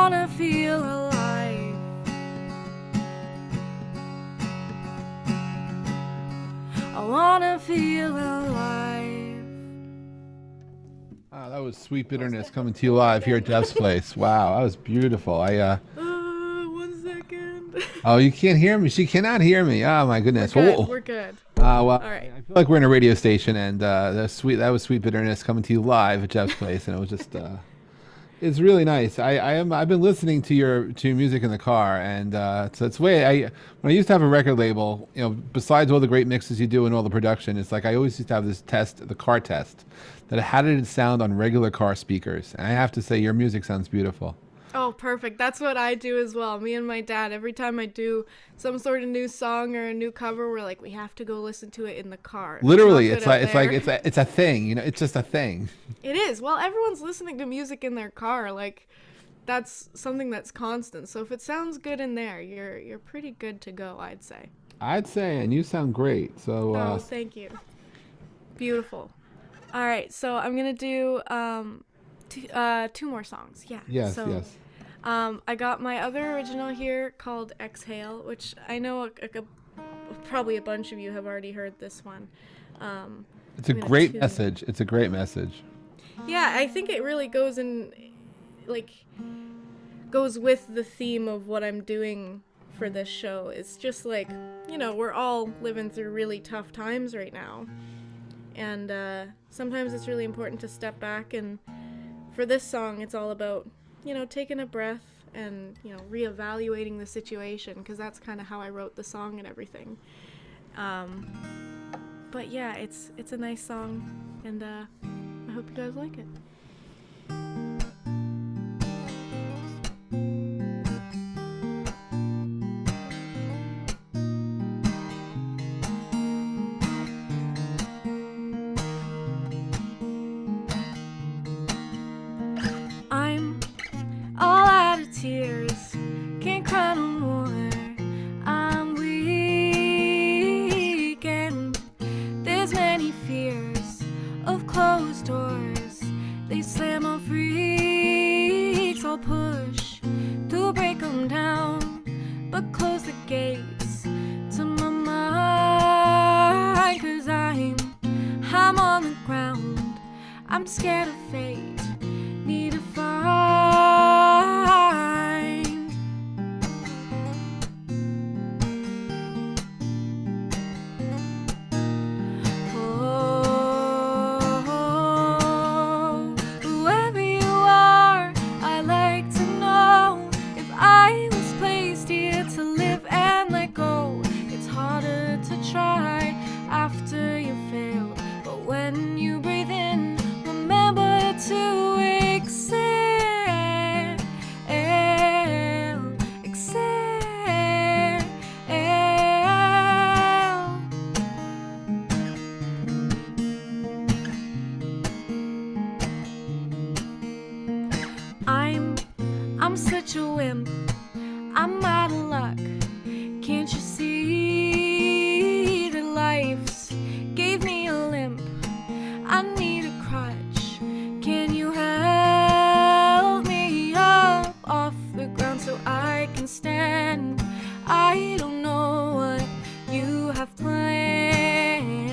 wanna feel alive. I wanna feel alive. Oh, that was Sweet Bitterness coming to you live here at Jeff's place. Wow, that was beautiful. 1 second. Oh, you can't hear me. She cannot hear me. Oh my goodness. Whoa. We're good. Well, All right. I feel like we're in a radio station, and that was Sweet Bitterness coming to you live at Jeff's place, and it was just it's really nice. I've been listening to your music in the car, and so it's when I used to have a record label, you know, besides all the great mixes you do and all the production, it's like I always used to have this test, the car test, that how did it sound on regular car speakers? And I have to say, your music sounds beautiful. Oh, perfect. That's what I do as well. Me and my dad, every time I do some sort of new song or a new cover, we're like, we have to go listen to it in the car. Literally, it's a thing, you know, it's just a thing. It is. Well, everyone's listening to music in their car. Like, that's something that's constant. So if it sounds good in there, you're pretty good to go, I'd say. And you sound great. So oh, thank you. Beautiful. All right, so I'm gonna do two more songs. Yeah. Yes. I got my other original here called Exhale, which I know probably a bunch of you have already heard this one. It's a great message. It's a great message. Yeah, I think it really goes with the theme of what I'm doing for this show. It's just like, you know, we're all living through really tough times right now. And sometimes it's really important to step back, and for this song, it's all about, you know, taking a breath and, you know, reevaluating the situation, because that's kind of how I wrote the song and everything. But yeah, it's a nice song, and I hope you guys like it. I'm all out of tears, can't cry no more. I'm weak, and there's many fears of closed doors. They slam on freaks, I'll push to break them down, but close the gates to my mind. 'Cause I'm on the ground, I'm scared of fate. Need to find whoever you are, I'd like to know if I was placed here to live and let go. It's harder to try after you fail, but when you breathe in, remember to exhale. I'm such a wimp, I'm out of luck. Can't you see that life's gave me a limp? I need a crutch. Can you help me up off the ground so I can stand? I don't know what you have planned.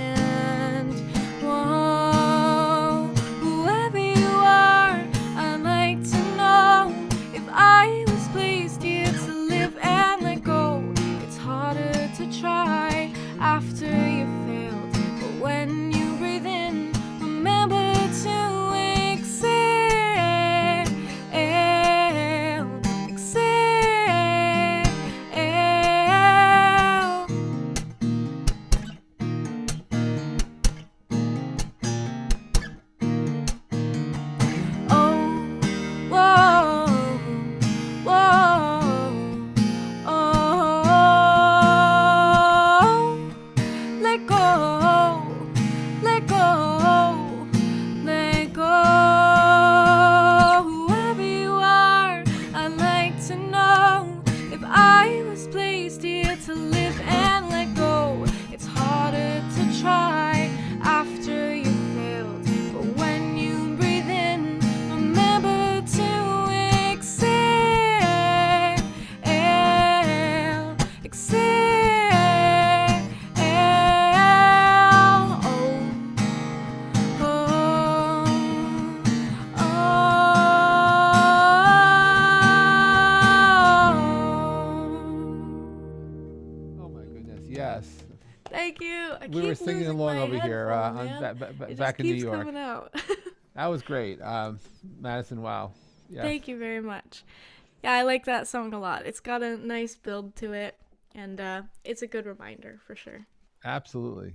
Whoa, whoever you are, I'd like to know if I was placed here to live and let go. It's harder to try Thank you. I We were keep singing losing along my over here headphone, man. It just back in New keeps York. coming out. That was great, Madison. Wow. Yes. Thank you very much. Yeah, I like that song a lot. It's got a nice build to it, and it's a good reminder for sure. Absolutely.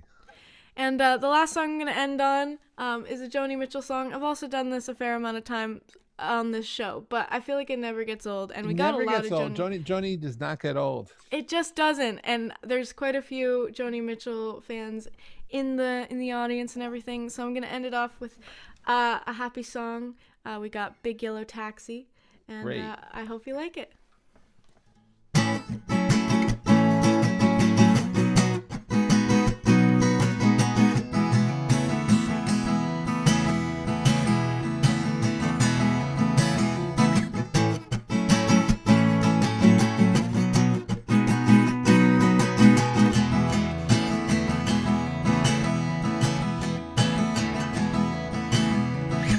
And the last song I'm going to end on is a Joni Mitchell song. I've also done this a fair amount of time on this show, but I feel like it never gets old. And we got a lot of Joni. Joni does not get old. It just doesn't. And there's quite a few Joni Mitchell fans in the audience and everything. So I'm going to end it off with a happy song. We got Big Yellow Taxi, and I hope you like it.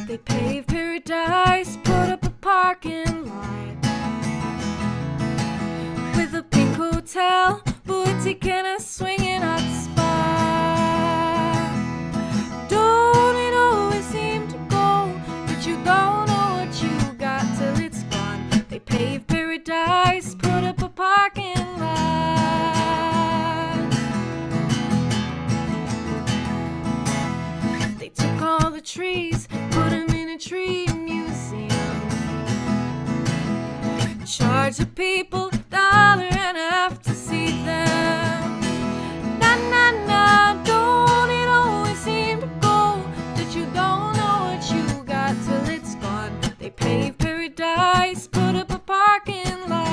They paved paradise, put up a parking lot with a pink hotel, boutique and a swinging hot spot. Don't it always seem to go, but you don't know what you got till it's gone. They paved paradise, put up a parking lot. They took all the trees, put them in a tree museum. Charge the people $1.50 to see them. Na na na, don't it always seem to go that you don't know what you got till it's gone. They paved paradise, put up a parking lot.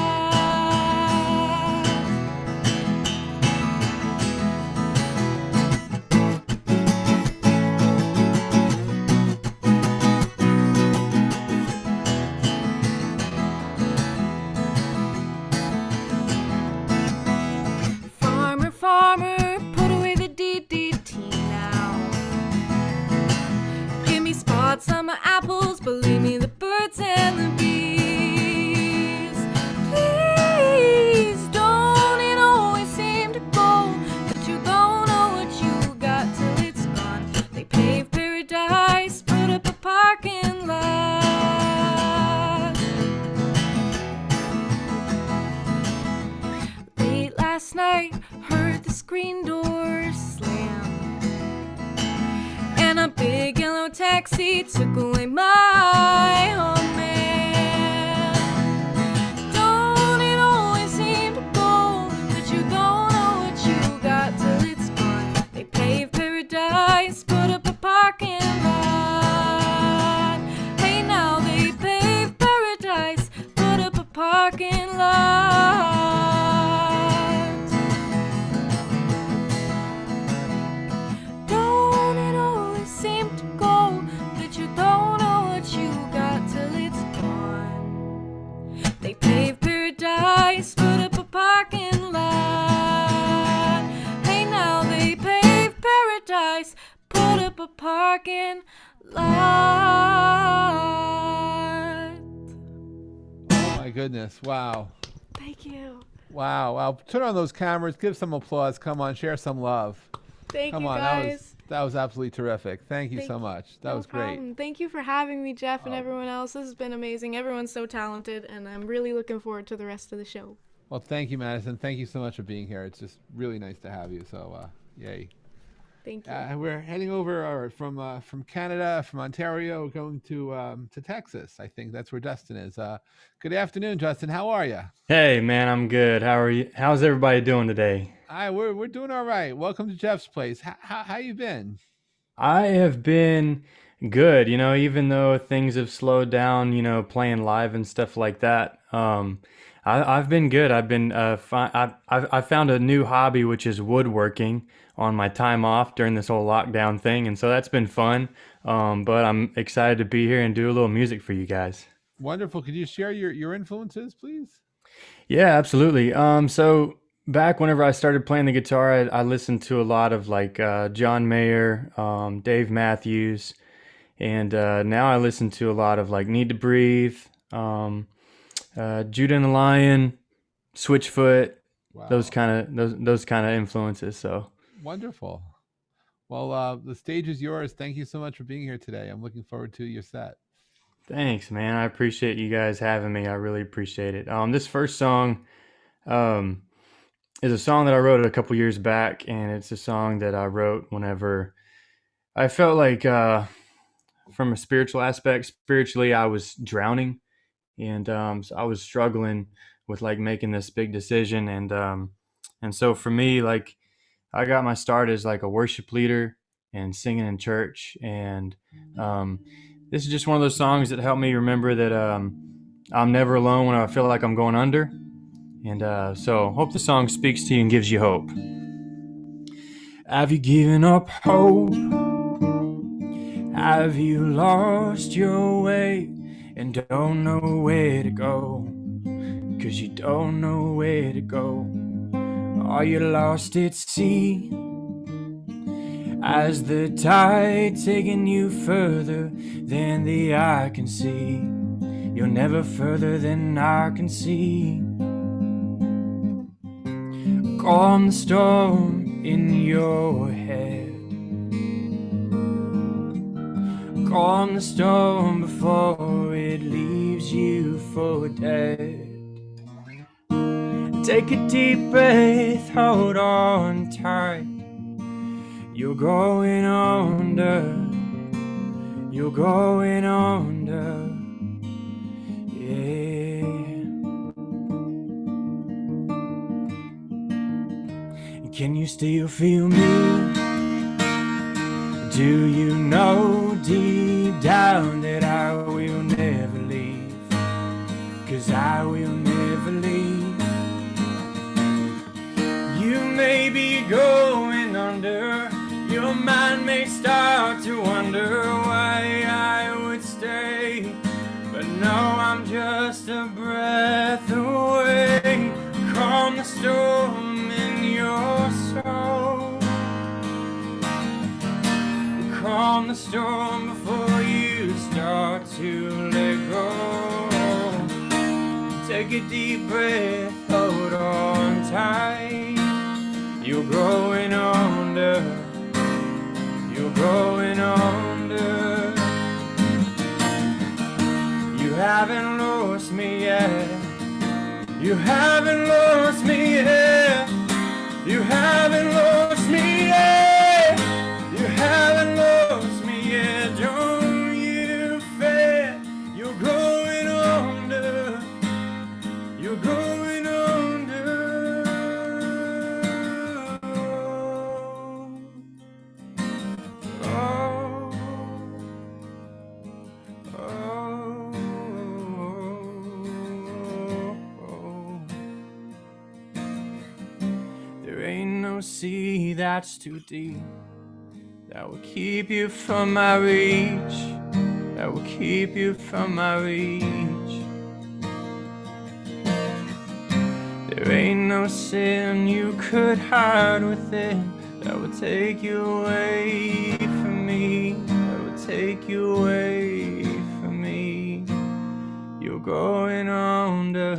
Farmer, put away the DDT now. Give me spots on my apples, believe me, the birds and the bees. Please, don't it always seem to go that you don't know what you got till it's gone. They paved paradise, put up a parking lot. Late last night, heard the screen door slam, and a big yellow taxi took away my home man. Don't it always seem to go that you don't know what you got till it's gone. They paved paradise, put up a parking lot. Hey now, they paved paradise, put up a parking lot. Don't know what you got till it's gone. They paved paradise, put up a parking lot. Hey now, they paved paradise, put up a parking lot. Oh my goodness! Wow. Thank you. Wow. Wow. Turn on those cameras. Give some applause. Come on, share some love. Thank you, on, guys. That was absolutely terrific. Thank you so much. That was great. Problem. Thank you for having me, Jeff, and everyone else. This has been amazing. Everyone's so talented, and I'm really looking forward to the rest of the show. Well, thank you, Madison. Thank you so much for being here. It's just really nice to have you. So, yay. Thank you. We're heading over from Canada, from Ontario, going to Texas. I think that's where Dustin is. Good afternoon, Justin. How are you? Hey, man, I'm good. How are you? How's everybody doing today? We're doing all right. Welcome to Jeff's place. How you been? I have been good, even though things have slowed down, playing live and stuff like that. I've been good. I've been I found a new hobby, which is woodworking, on my time off during this whole lockdown thing, and so that's been fun. But I'm excited to be here and do a little music for you guys. Wonderful. Could you share your influences, please? Yeah, absolutely. So back whenever I started playing the guitar, I listened to a lot of like John Mayer, Dave Matthews, and now I listen to a lot of like Need to Breathe, Judah and the Lion, Switchfoot, Wow. those kind of influences. So Wonderful. Well, the stage is yours. Thank you so much for being here today. I'm looking forward to your set. Thanks, man. I appreciate you guys having me. I really appreciate it. This first song um, is a song that I wrote a couple years back, and it's a song that I wrote whenever I felt like, from a spiritual aspect, spiritually, I was drowning, and so I was struggling with like making this big decision, and so for me, like I got my start as like a worship leader and singing in church, and um, this is just one of those songs that helped me remember that I'm never alone when I feel like I'm going under, and so hope the song speaks to you and gives you hope. Have you given up hope? Have you lost your way and don't know where to go? 'Cause you don't know where to go. Are you lost at sea? As the tide taking you further than the eye can see. You're never further than I can see. Calm the storm in your head. Calm the storm before it leaves you for dead. Take a deep breath, hold on tight. You're going under. You're going under. Yeah. Can you still feel me? Do you know deep down that I will never leave? 'Cause I will never leave. You may be going under. Your mind may start to wonder why I would stay. But no, I'm just a breath away. Calm the storm in your soul. Calm the storm before you start to let go. Take a deep breath, hold on tight. You're going under. You're going under. You haven't lost me yet. You haven't lost me yet. You haven't lost me yet. You haven't lost me yet. Don't you fret. You're going under. You're going under. Oh, oh, oh. There ain't no sea that's too deep that will keep you from my reach. That will keep you from my reach. There ain't no sin you could hide within that would take you away from me. That would take you away from me. You're going under,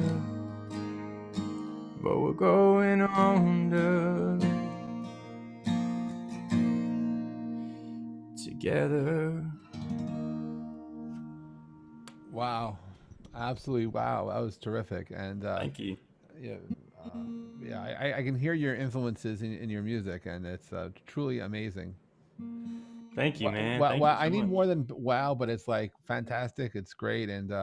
but we're going under together. Wow, absolutely wow! That was terrific, and Thank you. yeah, I can hear your influences in your music, and it's truly amazing. Thank you, man. Well, Thank you well, so I need much. more than wow, but it's like fantastic. It's great, and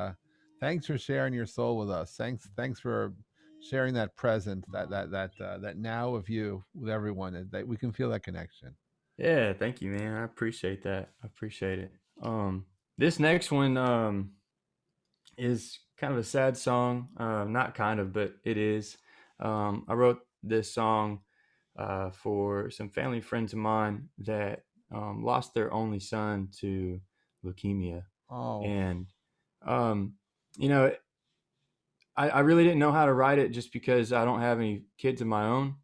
thanks for sharing your soul with us. Thanks for sharing that present, that now of you with everyone, and that we can feel that connection. Yeah, thank you, man. I appreciate that. I appreciate it. This next one is kind of a sad song. Not kind of, but it is. I wrote this song for some family friends of mine that lost their only son to leukemia. Oh, And, um, you know, I really didn't know how to write it just because I don't have any kids of my own.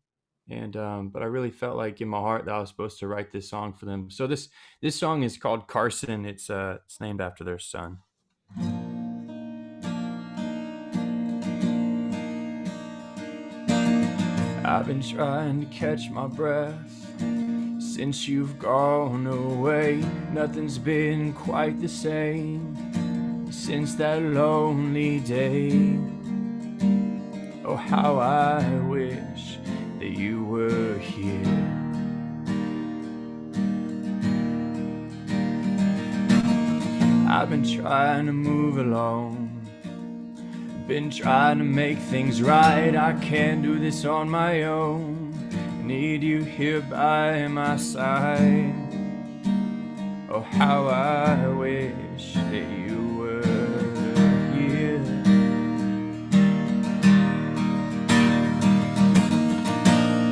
And but I really felt like in my heart that I was supposed to write this song for them. So this song is called Carson. It's named after their son. I've been trying to catch my breath Since you've gone away, nothing's been quite the same since that lonely day. Oh, how I wish that you were here. I've been trying to move along, been trying to make things right. I can't do this on my own, need you here by my side. Oh, how I wish that you were here.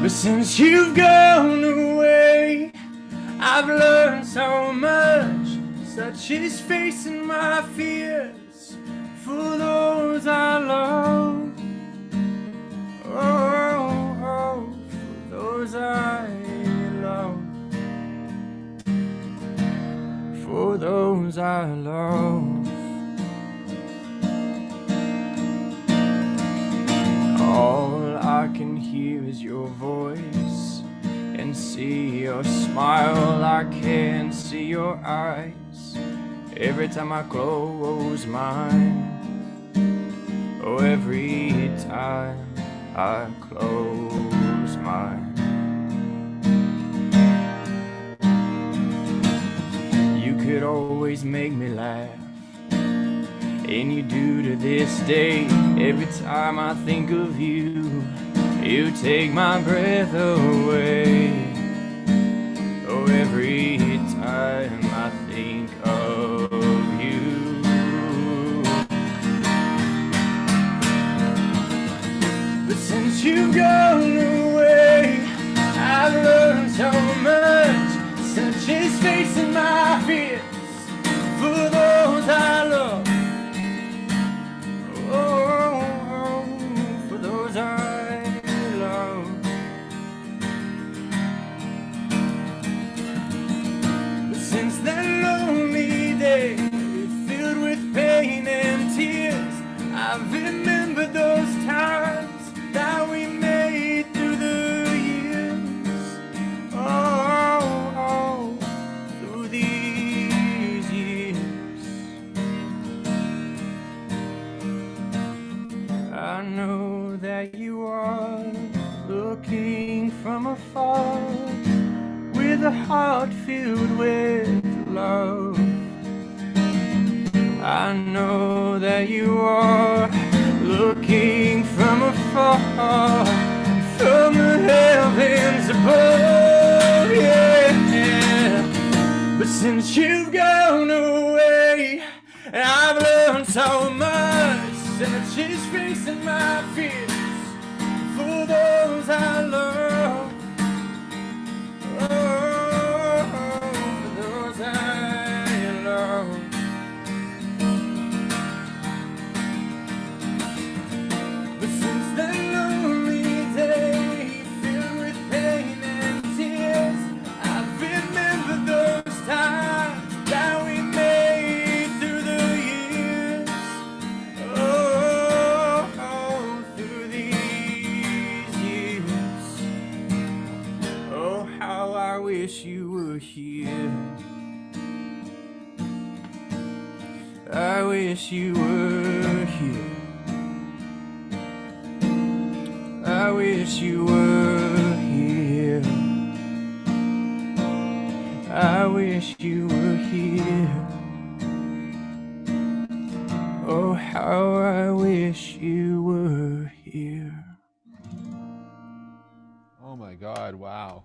But since you've gone away, I've learned so much. Such is facing my fears for those I love. Oh, for those I love. For those I love. All I can hear is your voice and see your smile. I can see your eyes every time I close mine. Oh, every time I close mine. You could always make me laugh, and you do to this day. Every time I think of you, you take my breath away. Oh, every time I think of you. But since you've gone away, I've learned so much. Such is facing my fears for those I love. Oh, for those I love. But since that lonely day, filled with pain and tears, I've remembered those times that we made through the years. Oh, through these years. I know that you are looking from afar with a heart filled with love. I know that you are looking from afar, from the heavens above, yeah. But since you've gone away, I've learned so much. Such is facing my fears for those I love. Oh, for those I love. But since that lonely day, filled with pain and tears, I've remembered those times that we made through the years. Oh, through these years. Oh, how I wish you were here. I wish you were here. I wish you were here. I wish you were here. Oh, how I wish you were here. Oh my God! Wow,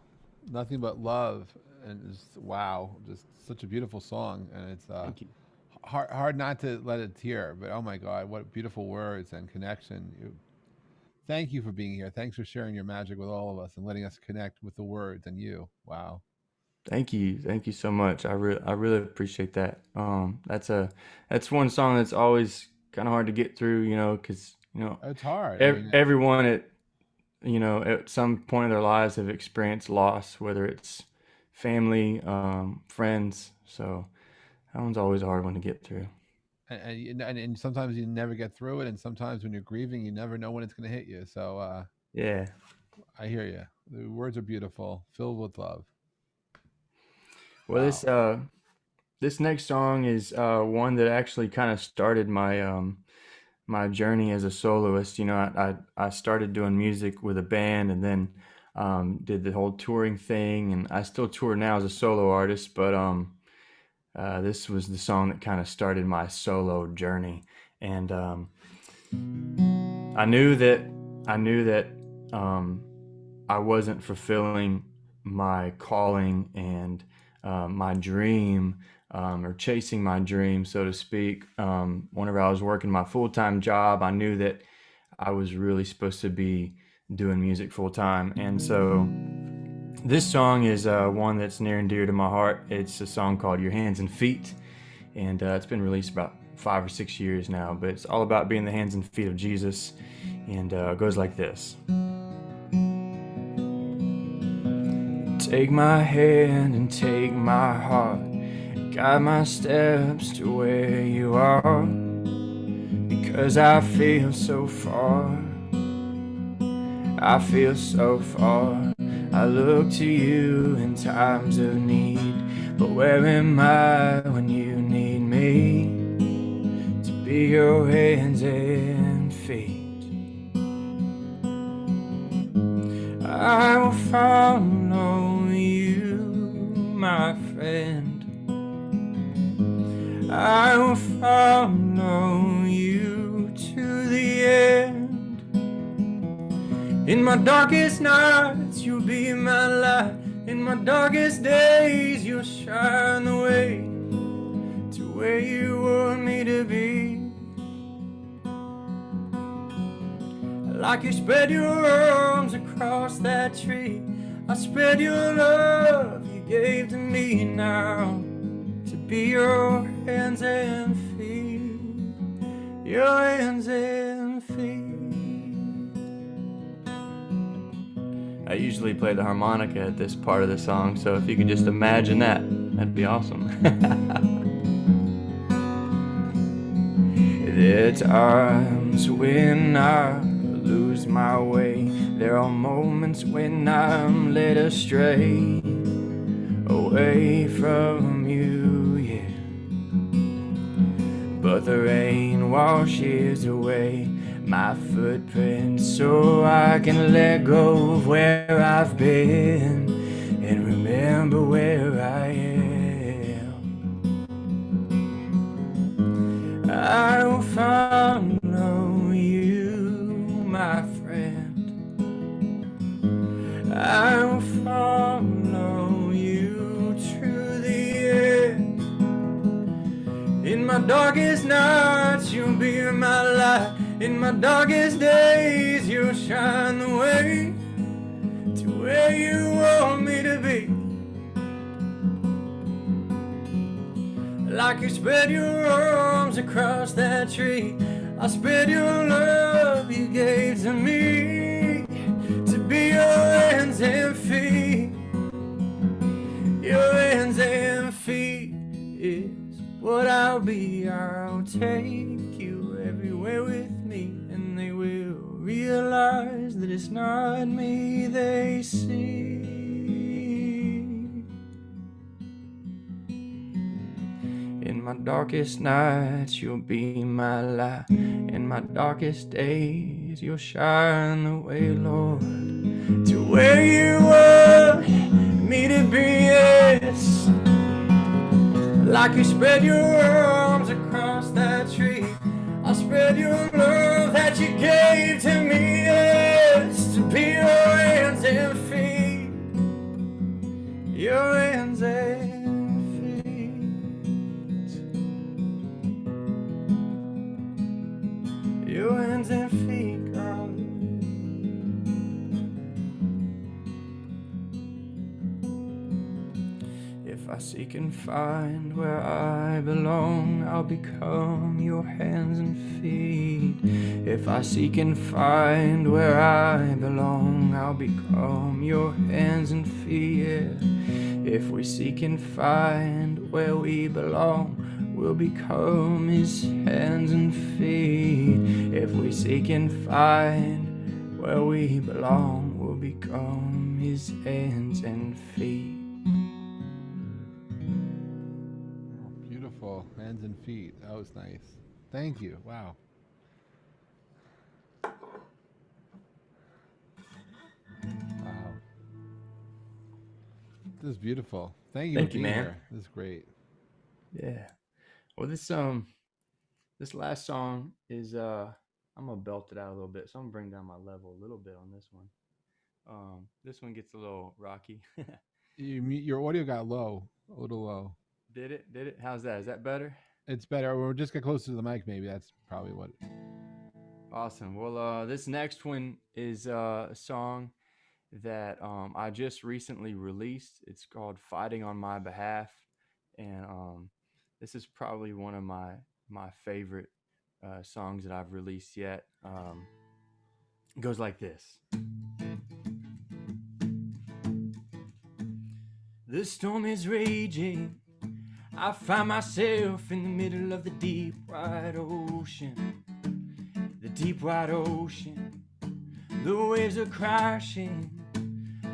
nothing but love, and just wow, just such a beautiful song, and it's Thank you. hard not to let it tear. But oh my God, what beautiful words and connection! Thank you for being here. Thanks for sharing your magic with all of us and letting us connect with the words and you. Wow, Thank you. Thank you so much. I really appreciate that. That's one song that's always kind of hard to get through, because it's hard. I mean, everyone at some point in their lives have experienced loss, whether it's family, friends. So that one's always a hard one to get through. and sometimes you never get through it, and sometimes when you're grieving, you never know when it's going to hit you. So Yeah. I hear you. The words are beautiful, filled with love. Well, this next song is one that actually kind of started my journey as a soloist. You know, I started doing music with a band, and then did the whole touring thing, and I still tour now as a solo artist. But this was the song that kind of started my solo journey, and I knew that um, I wasn't fulfilling my calling and my dream, or chasing my dream, so to speak. Whenever I was working my full-time job, I knew that I was really supposed to be doing music full time. And so this song is one that's near and dear to my heart. It's a song called Your Hands and Feet, and it's been released about 5 or 6 years now, but it's all about being the hands and feet of Jesus, and it goes like this. Take my hand and take my heart, guide my steps to where you are, because I feel so far, I feel so far. I look to you in times of need, but where am I when you need me to be your hands and feet? I will follow you, my friend. I will follow you to the end. In my darkest nights, you'll be my light. In my darkest days, you'll shine the way to where you want me to be. Like you spread your arms across that tree, I spread your love you gave to me now, to be your hands and feet, your hands and feet. I usually play the harmonica at this part of the song, so if you could just imagine that, that'd be awesome. There are times when I lose my way. There are moments when I'm led astray, away from you, yeah. But the rain washes away my footprints, so I can let go of where I've been and remember where I am. I will follow you, my friend. I will follow you to the end. In my darkest nights, you'll be my light. In my darkest days, you'll shine the way to where you want me to be. Like you spread your arms across that tree, I spread your love you gave to me, to be your hands and feet. Your hands and feet is what I'll be. I'll take you everywhere with me, and they will realize that it's not me they see. In my darkest nights, you'll be my light. In my darkest days, you'll shine the way, Lord, to where you want me to be, yes. Like you spread your arms across that tree, I spread your love that you gave to me, yes, to be your hands and feet, your hands and feet, your hands and feet, God. If I seek and find where I belong, I'll become your hands and feet. If I seek and find where I belong, I'll become your hands and feet, yeah. If we seek and find where we belong, we'll become his hands and feet. If we seek and find where we belong, we'll become his hands and feet. Hands and feet. That was nice. Thank you. Wow. Wow. This is beautiful. Thank you for Thank you, being man. here. This is great. Yeah. Well, this last song is I'm gonna belt it out a little bit, so I'm gonna bring down my level a little bit on this one. This one gets a little rocky. Your audio got low, a little low. Did it? Did it? How's that? Is that better? It's better. We'll just get closer to the mic. Maybe that's probably what. Awesome. Well, this next one is a song that I just recently released. It's called "Fighting on My Behalf," and this is probably one of my favorite songs that I've released yet. It goes like this. The storm is raging. I find myself in the middle of the deep wide ocean. The deep wide ocean. The waves are crashing.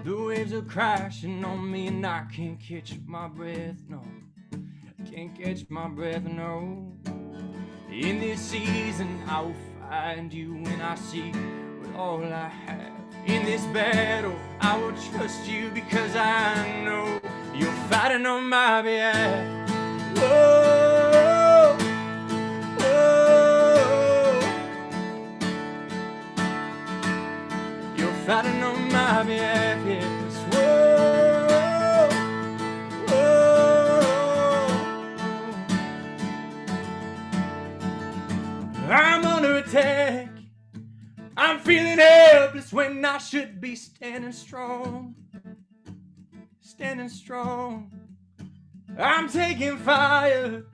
The waves are crashing on me and I can't catch my breath, no. Can't catch my breath, no. In this season I will find you when I seek with all I have. In this battle I will trust you because I know you're fighting on my behalf. Whoa, whoa. You're fighting on my behalf, yes. Whoa, whoa. I'm under attack. I'm feeling helpless when I should be standing strong. Standing strong. I'm taking fire.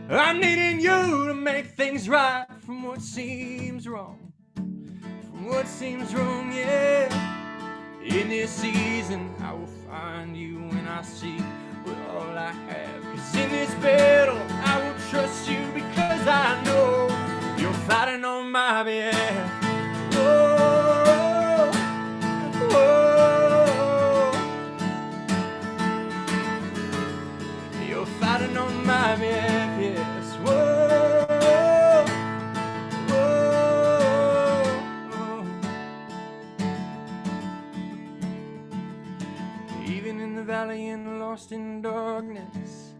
I'm needing you to make things right from what seems wrong. From what seems wrong, yeah. In this season, I will find you when I seek with all I have. 'Cause in this battle, I will trust you because I know you're fighting on my behalf. Whoa, whoa. You're fighting on my behalf, yes. Whoa, whoa. Even in the valley and lost in darkness,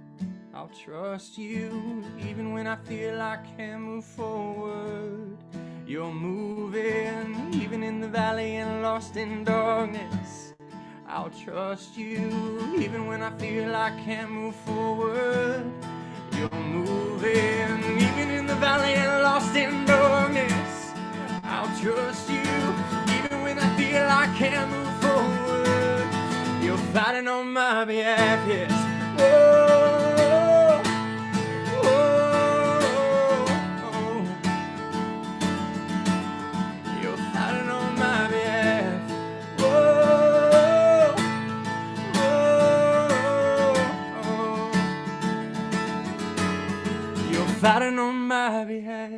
I'll trust you. Even when I feel I can't move forward, you're moving. Even in the valley and lost in darkness, I'll trust you. Even when I feel I can't move forward, you're moving. Even in the valley and lost in darkness, I'll trust you. Even when I feel I can't move forward, you're fighting on my behalf, yes. Whoa, whoa, whoa. You're fighting on my behalf. Whoa, whoa, whoa. You're fighting on my behalf.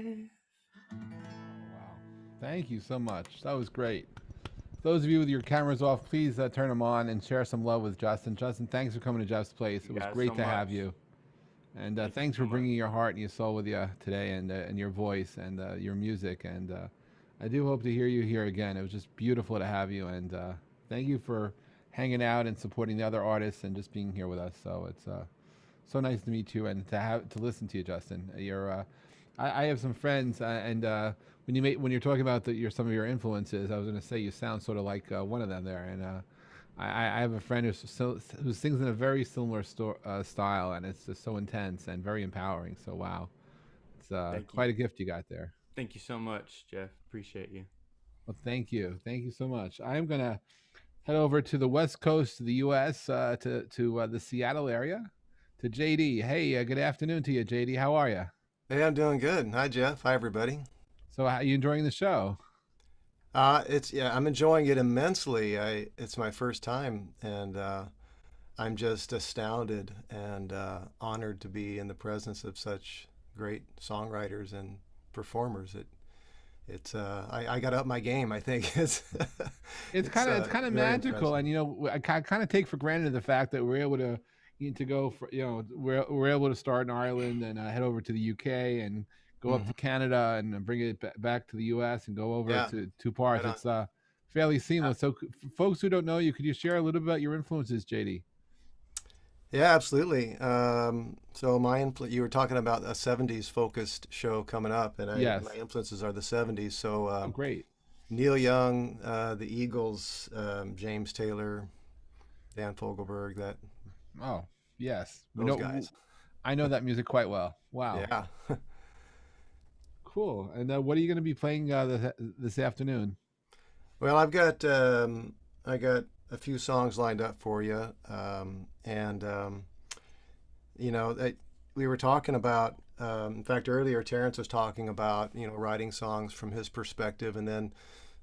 Wow. Thank you so much. That was great. Those of you with your cameras off, please turn them on and share some love with Justin. Justin, thanks for coming to Jeff's place. It You was guys great so to have much. you. And Thank you thanks so for bringing much. your heart and your soul with you today, and your voice and your music. And I do hope to hear you here again. It was just beautiful to have you. And thank you for hanging out and supporting the other artists and just being here with us. So it's so nice to meet you and to listen to you, Justin. I have some friends, and when you're talking about some of your influences, I was going to say you sound sort of like one of them there. And I have a friend who sings in a very similar style, and it's just so intense and very empowering. So wow, it's Thank you. quite a gift you got there. Thank you so much, Jeff. Appreciate you. Well, thank you so much. I'm gonna head over to the west coast of the U.S. To the Seattle area, to JD. Hey, good afternoon to you, JD. How are you? Hey, I'm doing good. Hi, Jeff. Hi, everybody. So, how are you enjoying the show? I'm enjoying it immensely. It's my first time, and I'm just astounded and honored to be in the presence of such great songwriters and performers. I got up my game. I think It's kind of very magical, impressive. and I kind of take for granted the fact that we're able to to go for, we're able to start in Ireland and head over to the UK and go up Hmm. to Canada and then bring it back to the US and go over Yeah, to two parts. right on. It's fairly seamless. So for folks who don't know you, could you share a little bit about your influences, JD? Yeah, absolutely. So you were talking about a '70s focused show coming up, and my Yes. influences are the '70s. So Oh, great. Neil Young, the Eagles, James Taylor, Dan Fogelberg, Oh, yes. We those know. guys. I know that music quite well. Wow. Yeah. Cool. And what are you going to be playing this afternoon? Well, I got a few songs lined up for you, and we were talking about. In fact, earlier Terence was talking about writing songs from his perspective, and then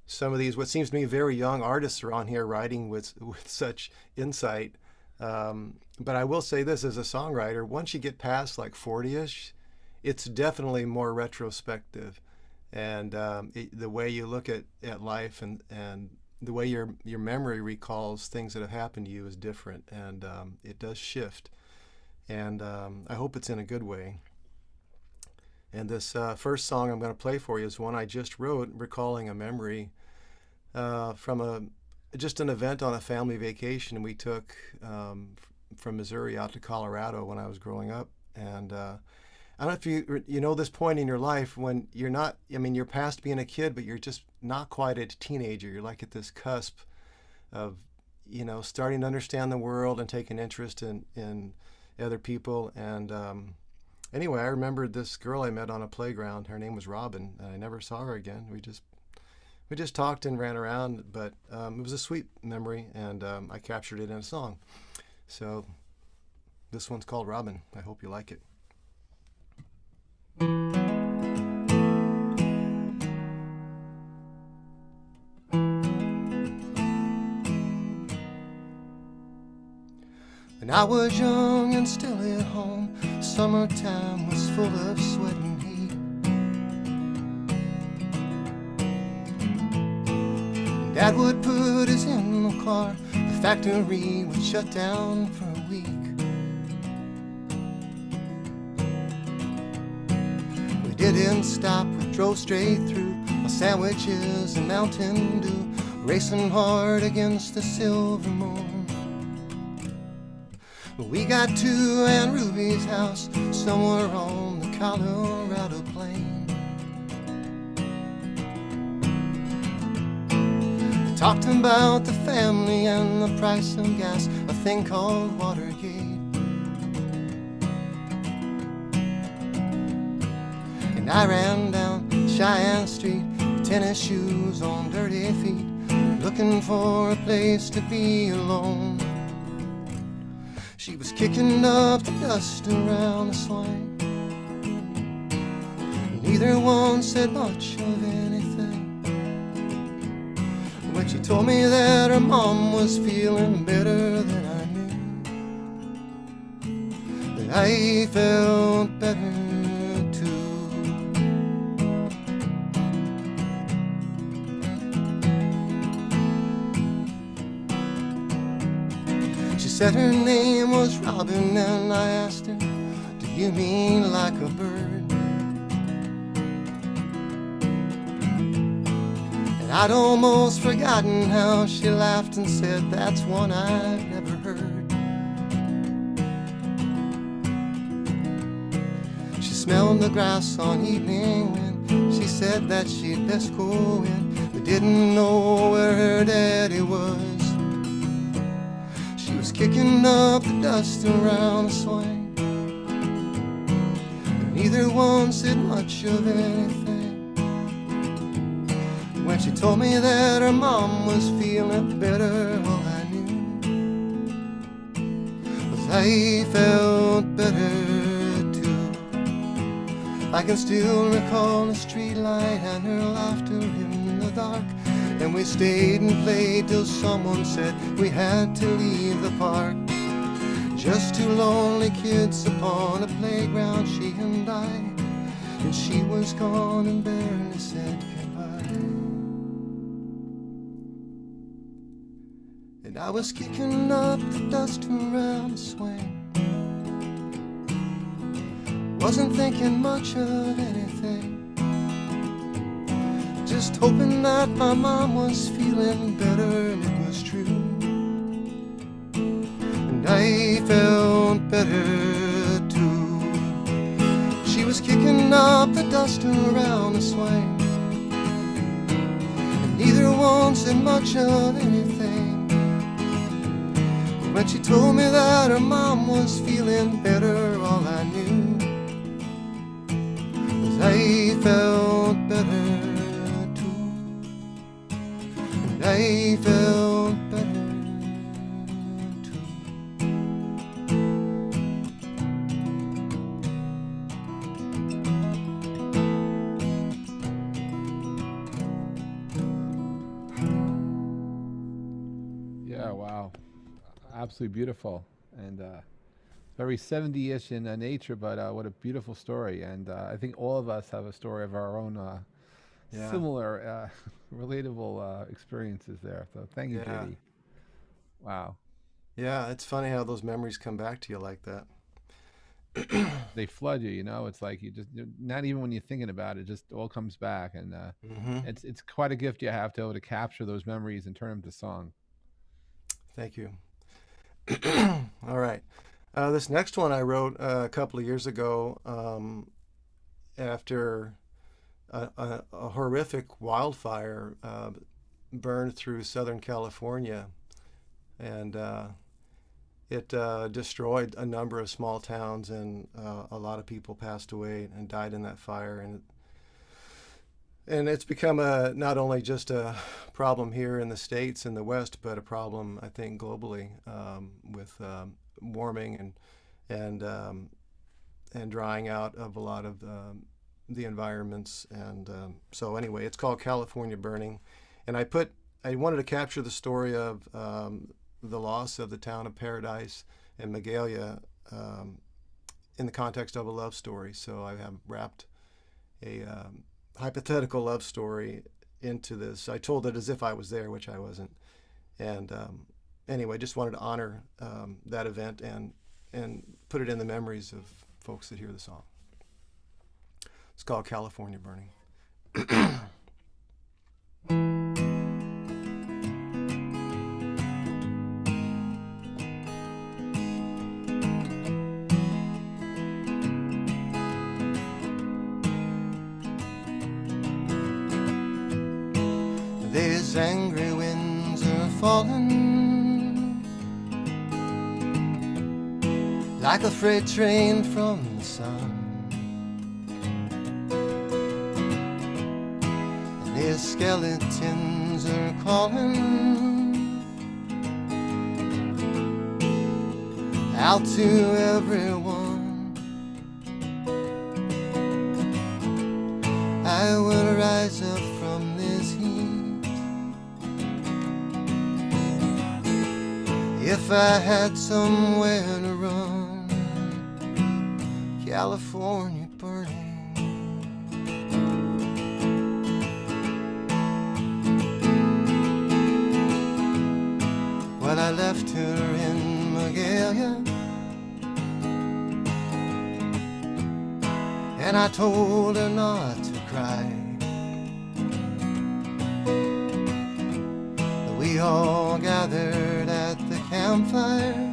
some of these what seems to me very young artists are on here writing with such insight. But I will say this as a songwriter, once you get past like 40ish, it's definitely more retrospective, and the way you look at life and the way your memory recalls things that have happened to you is different, and it does shift. And I hope it's in a good way. And this first song I'm going to play for you is one I just wrote, recalling a memory from just an event on a family vacation we took from Missouri out to Colorado when I was growing up. And I don't know if you know this point in your life when you're not, I mean, you're past being a kid, but you're just not quite a teenager. You're like at this cusp of, starting to understand the world and take an interest in other people. And anyway, I remembered this girl I met on a playground. Her name was Robin, and I never saw her again. We just talked and ran around, but it was a sweet memory, and I captured it in a song. So this one's called Robin. I hope you like it. When I was young and still at home, summertime was full of sweat and heat. And Dad would put us in the car, the factory would shut down for a week. We didn't stop, we drove straight through, our sandwiches and Mountain Dew, racing hard against the silver moon. We got to Aunt Ruby's house, somewhere on the Colorado plain. We talked about the family and the price of gas, a thing called Watergate. And I ran down Cheyenne Street, tennis shoes on dirty feet, looking for a place to be alone. She was kicking up the dust around the swing. Neither one said much of anything. When she told me that her mom was feeling better than I knew, that I felt better too. She said her name was Robin, and I asked her, do you mean like a bird? And I'd almost forgotten how she laughed and said, that's one I've never heard. She smelled the grass on evening wind. She said that she'd best go in, but didn't know where her daddy was. She was kicking up the dust around the swing, but neither one said much of anything. When she told me that her mom was feeling better, all I knew was I felt better too. I can still recall the street light and her laughter in the dark. And we stayed and played till someone said we had to leave the park. Just two lonely kids upon a playground, she and I. And she was gone and barely said goodbye. And I was kicking up the dust around the swing. Wasn't thinking much of anything, just hoping that my mom was feeling better, and it was true. And I felt better too. She was kicking up the dust around the swing, and neither one said much of anything. But when she told me that her mom was feeling better, all I knew was I felt better too. And I felt better too. Yeah, wow. Absolutely beautiful. And very 70-ish in nature, but what a beautiful story. And I think all of us have a story of our own Yeah. similar, relatable experiences there. So thank you, Yeah. JD. Wow. Yeah, it's funny how those memories come back to you like that. They flood you, you know. It's like not even when you're thinking about it, it just all comes back. And Mm-hmm. it's quite a gift you have to be able to capture those memories and turn them to song. Thank you. All right. This next one I wrote a couple of years ago after a horrific wildfire burned through Southern California, and it destroyed a number of small towns, and a lot of people passed away and died in that fire. And it's become not only just a problem here in the States in the West, but a problem, I think, globally with warming and drying out of a lot of the environments. And so anyway, it's called California Burning. And I wanted to capture the story of the loss of the town of Paradise and Magalia in the context of a love story. So I have wrapped a hypothetical love story into this. I told it as if I was there, which I wasn't. And anyway, just wanted to honor that event and put it in the memories of folks that hear the song. It's called California Burning. These angry winds are falling like a freight train from the sun, and these skeletons are calling out to everyone. I will rise up from this heat if I had somewhere to run. California burning. Well, I left her in Magalia, and I told her not to cry. We all gathered at the campfire.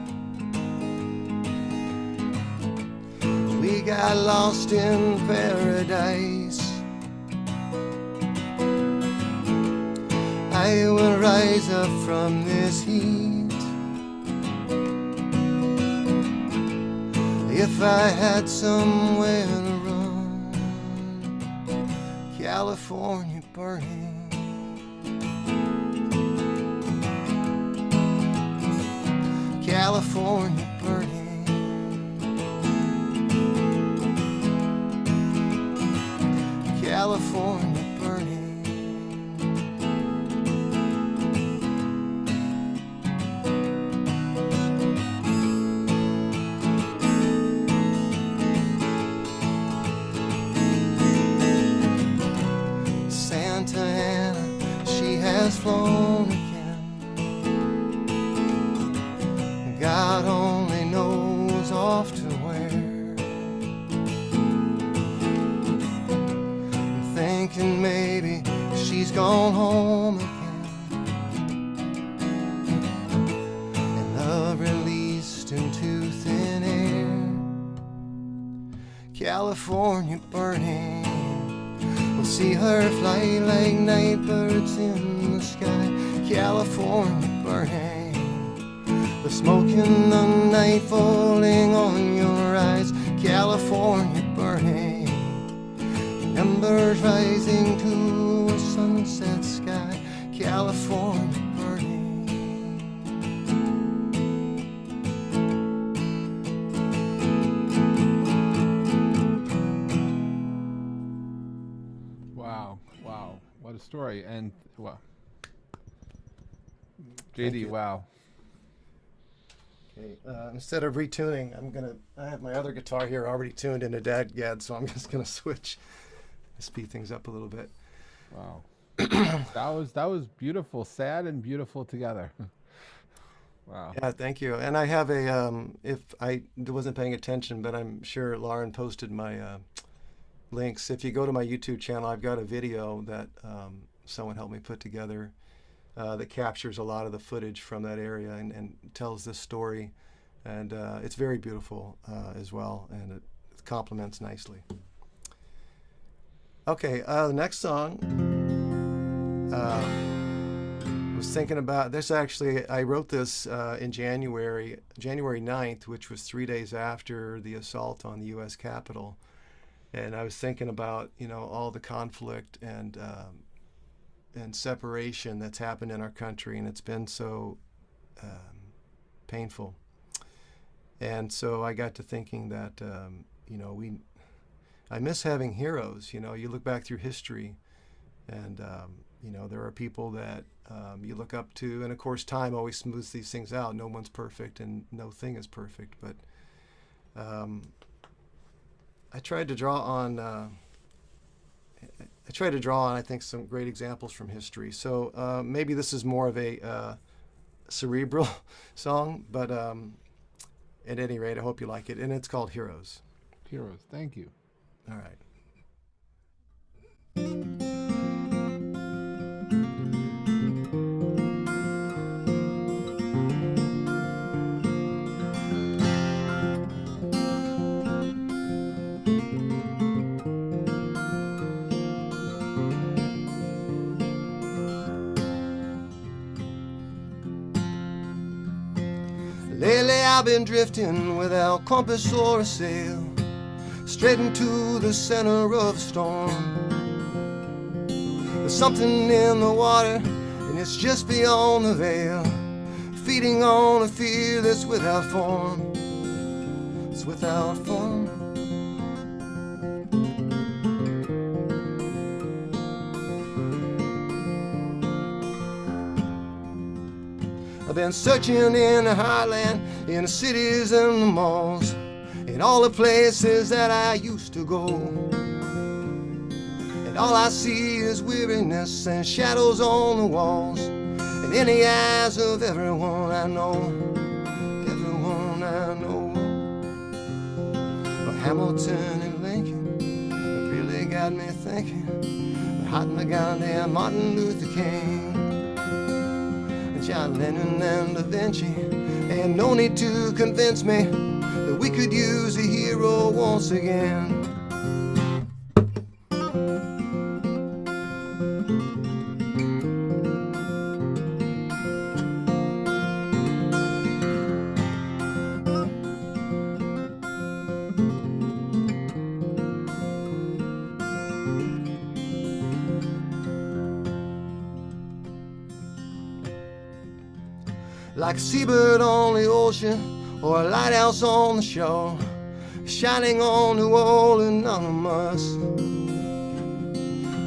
We got lost in paradise. I will rise up from this heat if I had somewhere to run. California burning. California burning. California burning. Santa Ana, she has flown again. God only knows off to where. she's gone home again, and love released into thin air. California burning, we'll see her fly like night birds in the sky. California burning, the smoke in the night falling on your eyes. California burning, embers rising to a sunset sky. California burning. Wow, wow, what a story. And wow, JD, wow. Okay, instead of retuning, I have my other guitar here already tuned into DADGAD, so I'm just gonna switch, speed things up a little bit. Wow. that was beautiful, sad and beautiful together. Wow. Yeah, thank you. And I have a, if I wasn't paying attention, but I'm sure Lauren posted my links. If you go to my YouTube channel, I've got a video that someone helped me put together that captures a lot of the footage from that area and tells this story. And it's very beautiful as well, and it complements nicely. Okay, the next song, I was thinking about this. Actually, I wrote this in January 9th, which was 3 days after the assault on the U.S. Capitol. And I was thinking about, you know, all the conflict and separation that's happened in our country, and it's been so painful. And so I got to thinking that, you know, I miss having heroes. You know, you look back through history, and you know, there are people that you look up to, and of course, time always smooths these things out. No one's perfect, and no thing is perfect. But I tried to draw on. I think, some great examples from history. So maybe this is more of a cerebral song, but at any rate, I hope you like it. And it's called Heroes. Heroes, thank you. All right. Lately I've been drifting without compass or a sail, straight into the center of a storm. There's something in the water, and it's just beyond the veil, feeding on a fear that's without form. It's without form. I've been searching in the heartland, in the cities and the malls, in all the places that I used to go. And all I see is weariness and shadows on the walls, and in the eyes of everyone I know, everyone I know. But Hamilton and Lincoln have really got me thinking. Mahatma Gandhi and Martin Luther King, John Lennon and Da Vinci, and no need to convince me that we could use a hero once again. Like a seabird on the ocean, or a lighthouse on the shore, shining on New Orleans anonymous.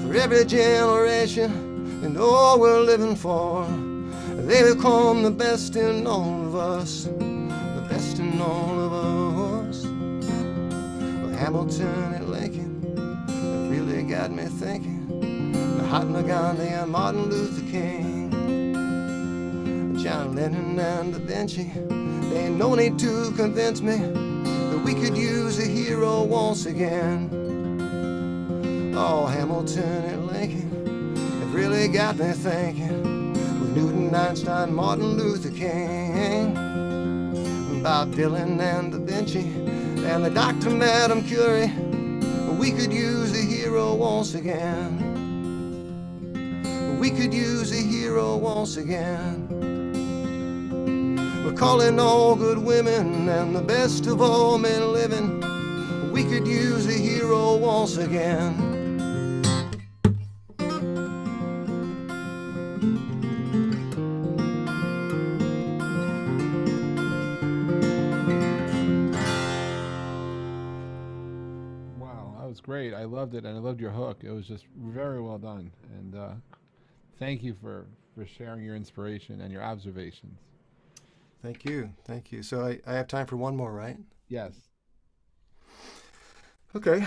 For every generation and all we're living for, they become the best in all of us, the best in all of us. Well, Hamilton and Lincoln have really got me thinking. Mahatma Gandhi and Martin Luther King, John Lennon and Da Vinci, there ain't no need to convince me that we could use a hero once again. Oh, Hamilton and Lincoln have really got me thinking. With Newton, Einstein, Martin Luther King, Bob Dylan and Da Vinci, and the Dr. Madame Curie, we could use a hero once again. We could use a hero once again. We're calling all good women and the best of all men living. We could use a hero once again. Wow, that was great. I loved it, and I loved your hook. It was just very well done. And thank you for sharing your inspiration and your observations. Thank you, thank you. So I have time for one more, right? Yes. Okay,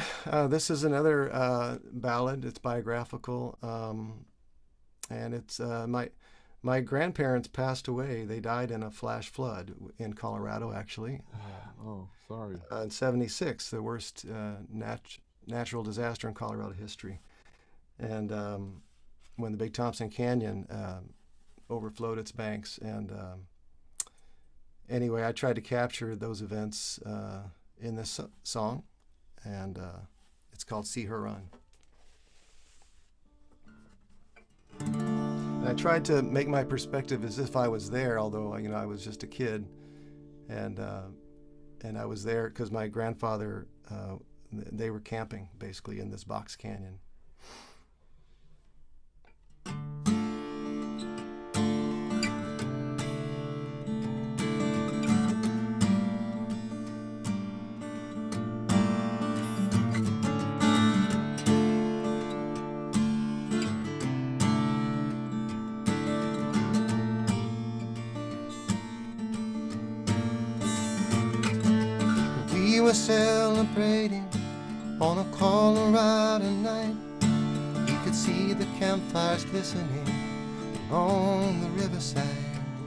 this is another ballad. It's biographical, and it's my grandparents passed away. They died in a flash flood in Colorado, actually. Oh, sorry. In '76, the worst natural disaster in Colorado history. And when the Big Thompson Canyon overflowed its banks. And anyway, I tried to capture those events in this song, and it's called See Her Run. And I tried to make my perspective as if I was there, although I was just a kid, and I was there because my grandfather, they were camping basically in this box canyon. We were celebrating on a Colorado night. You could see the campfires glistening along the riverside.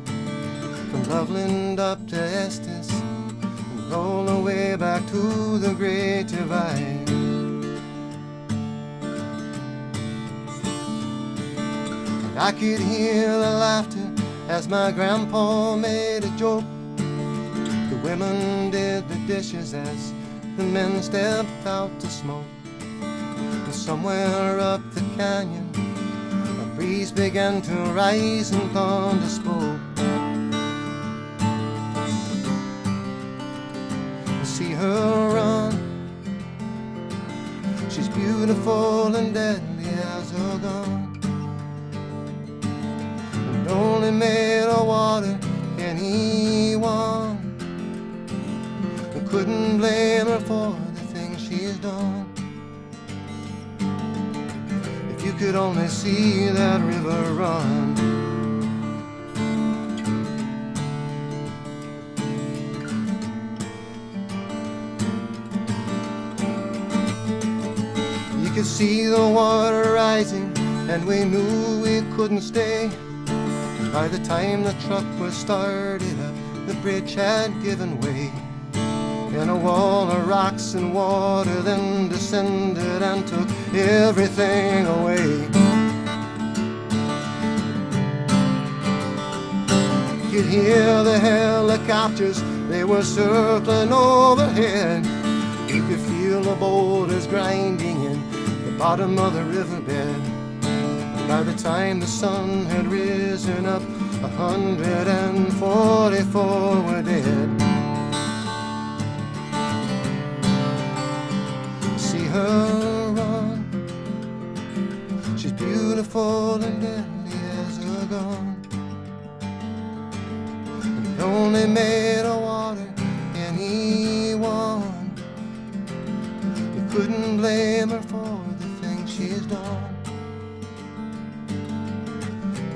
From Loveland up to Estes, and all the way back to the Great Divide. And I could hear the laughter as my grandpa made a joke. The women did the dishes as the men stepped out to smoke. And somewhere up the canyon, a breeze began to rise and thunder spoke. See her run, she's beautiful and deadly as a gun, and only made of water anyone. Couldn't blame her for the things she's done. If you could only see that river run. You could see the water rising, and we knew we couldn't stay. By the time the truck was started up, the bridge had given way. And a wall of rocks and water then descended and took everything away. You could hear the helicopters, they were circling overhead. You could feel the boulders grinding in the bottom of the riverbed. By the time the sun had risen up, 144 were dead. Her run, she's beautiful and deadly as a gun, and only made of water anyone. You couldn't blame her for the things she's done.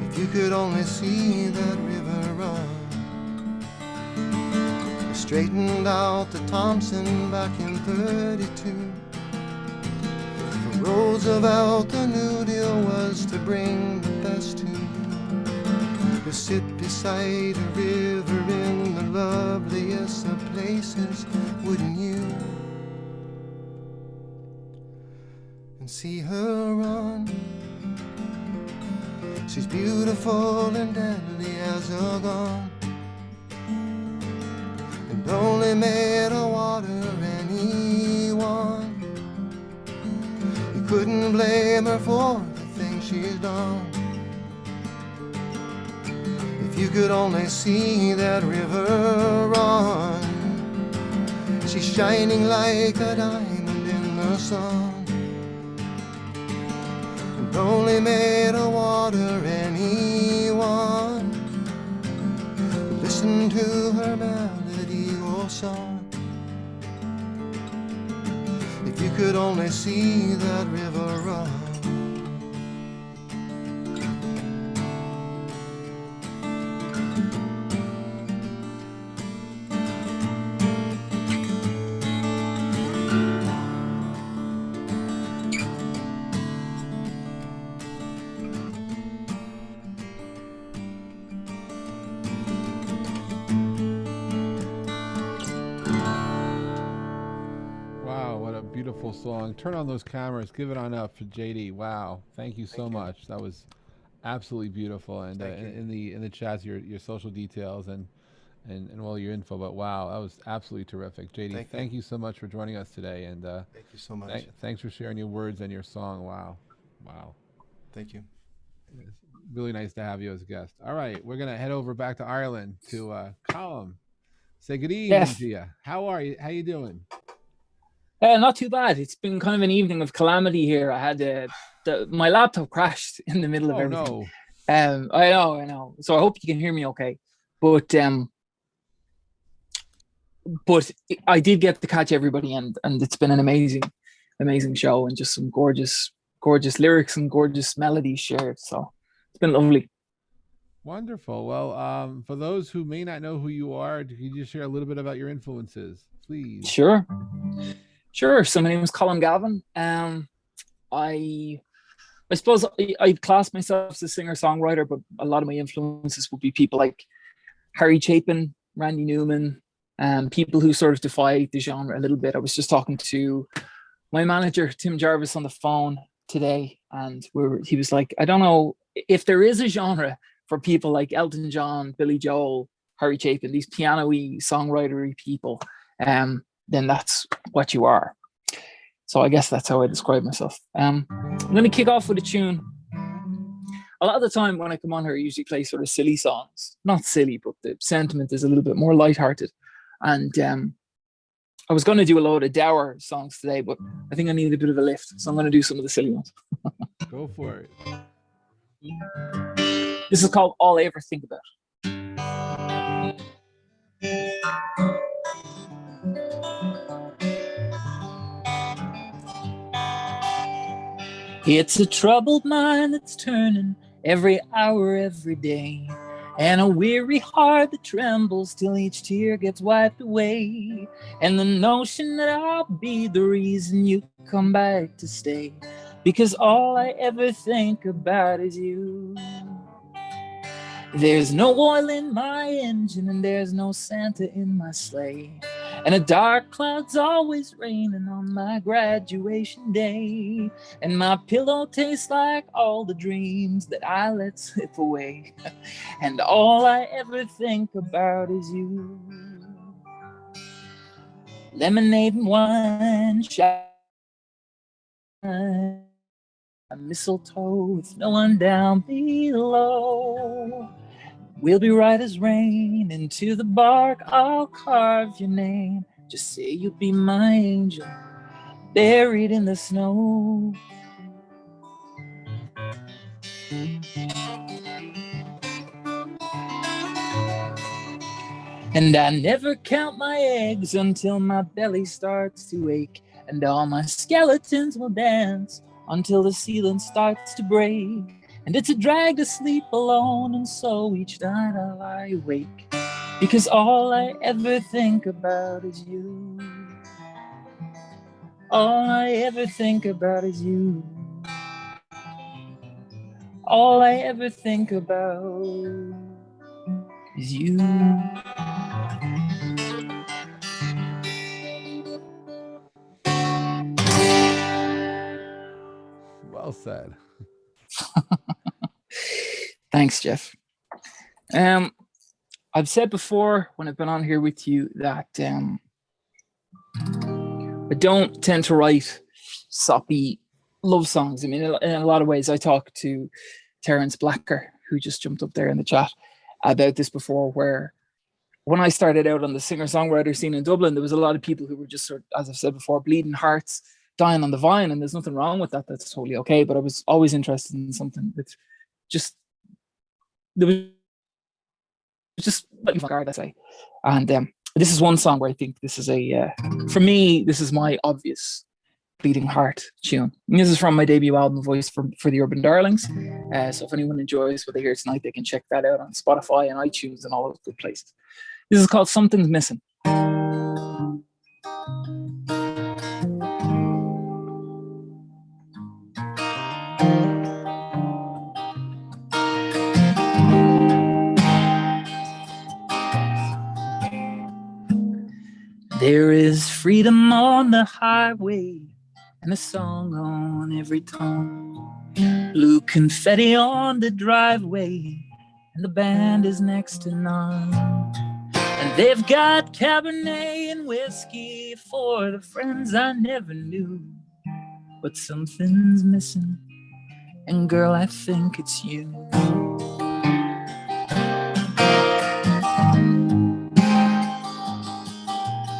If you could only see that river run. They straightened out the Thompson back in '32. Roosevelt, the New Deal was to bring the best to you, to sit beside a river in the loveliest of places, wouldn't you? And see her run, She's beautiful and deadly as a gun, and only made of water anyone. You couldn't blame her for the things she's done. If you could only see that river run, she's shining like a diamond in the sun, and only made of water anyone. Listen to her melody or song. If you could only see that river run. Wow, what a beautiful song. Turn on those cameras. Give it on up for JD. Wow. Thank you so much. That was absolutely beautiful. And in the chats, your social details and all your info. But wow, that was absolutely terrific. JD, thank you so much for joining us today. And thank you so much. Thanks for sharing your words and your song. Wow. Wow. Thank you. It's really nice to have you as a guest. All right, we're gonna head over back to Ireland to Colm. Say good evening to you. How are you? How you doing? Not too bad. It's been kind of an evening of calamity here. I had my laptop crashed in the middle of everything. No. I know. So I hope you can hear me okay. But I did get to catch everybody, and it's been an amazing show, and just some gorgeous lyrics and gorgeous melodies shared. So it's been lovely. Wonderful. Well, for those who may not know who you are, could you just share a little bit about your influences, please? Sure. So my name is Colm Gavin. I suppose I'd class myself as a singer-songwriter, but a lot of my influences would be people like Harry Chapin, Randy Newman, people who sort of defy the genre a little bit. I was just talking to my manager, Tim Jarvis, on the phone today, and he was like, I don't know if there is a genre for people like Elton John, Billy Joel, Harry Chapin, these piano-y, songwritery people, then that's what you are. So I guess that's how I describe myself. I'm going to kick off with a tune. A lot of the time when I come on here, I usually play sort of silly songs. Not silly, but the sentiment is a little bit more lighthearted. And I was going to do a load of dour songs today, but I think I need a bit of a lift. So I'm going to do some of the silly ones. Go for it. This is called All I Ever Think About. It's a troubled mind that's turning every hour, every day, and a weary heart that trembles till each tear gets wiped away, and the notion that I'll be the reason you come back to stay, because all I ever think about is you. There's no oil in my engine, and there's no Santa in my sleigh, and a dark cloud's always raining on my graduation day, and my pillow tastes like all the dreams that I let slip away, and all I ever think about is you. Lemonade and wine, shine, a mistletoe with no one down below. We'll be right as rain, into the bark I'll carve your name. Just say you'll be my angel, buried in the snow. And I never count my eggs until my belly starts to ache, and all my skeletons will dance until the ceiling starts to break. And it's a drag to sleep alone, and so each night I lie awake, because all I ever think about is you. All I ever think about is you. All I ever think about is you. Well said. Thanks, Jeff. I've said before when I've been on here with you that I don't tend to write soppy love songs. I mean, in a lot of ways, I talked to Terence Blacker, who just jumped up there in the chat, about this before, where when I started out on the singer-songwriter scene in Dublin, there was a lot of people who were just sort of, as I've said before, bleeding hearts, dying on the vine, and there's nothing wrong with that. That's totally okay. But I was always interested in something that just, there was just regard, I say. And this is one song where I think this is for me, this is my obvious bleeding heart tune. And this is from my debut album, Voice for the Urban Darlings. So if anyone enjoys what they hear tonight, they can check that out on Spotify and iTunes and all those good places. This is called Something's Missing. There is freedom on the highway and a song on every tongue. Blue confetti on the driveway and the band is next to none. And they've got Cabernet and whiskey for the friends I never knew. But something's missing, and girl, I think it's you.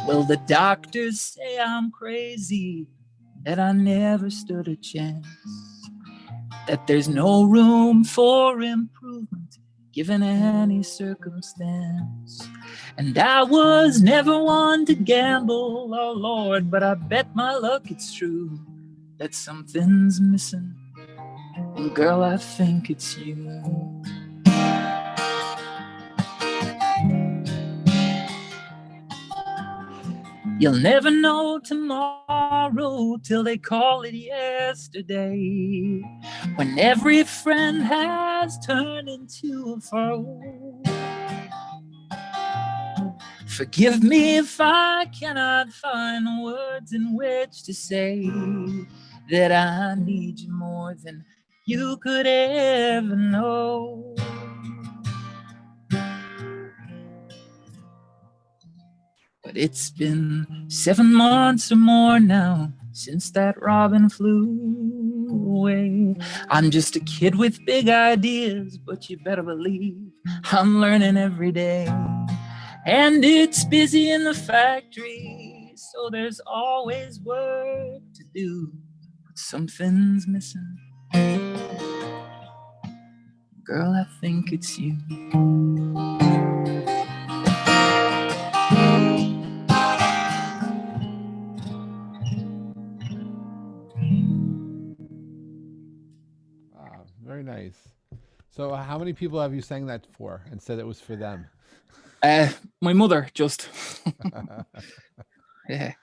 Well, the doctors say I'm crazy, that I never stood a chance, that there's no room for improvement given any circumstance. And I was never one to gamble, oh Lord, but I bet my luck it's true that something's missing, and girl, I think it's you. You'll never know tomorrow till they call it yesterday, when every friend has turned into a foe. Forgive me if I cannot find words in which to say that I need you more than you could ever know. But it's been 7 months or more now since that robin flew away. I'm just a kid with big ideas, but you better believe I'm learning every day. And it's busy in the factory, so there's always work to do. But something's missing. Girl, I think it's you. Very nice. So how many people have you sang that for and said it was for them? My mother, just. Yeah.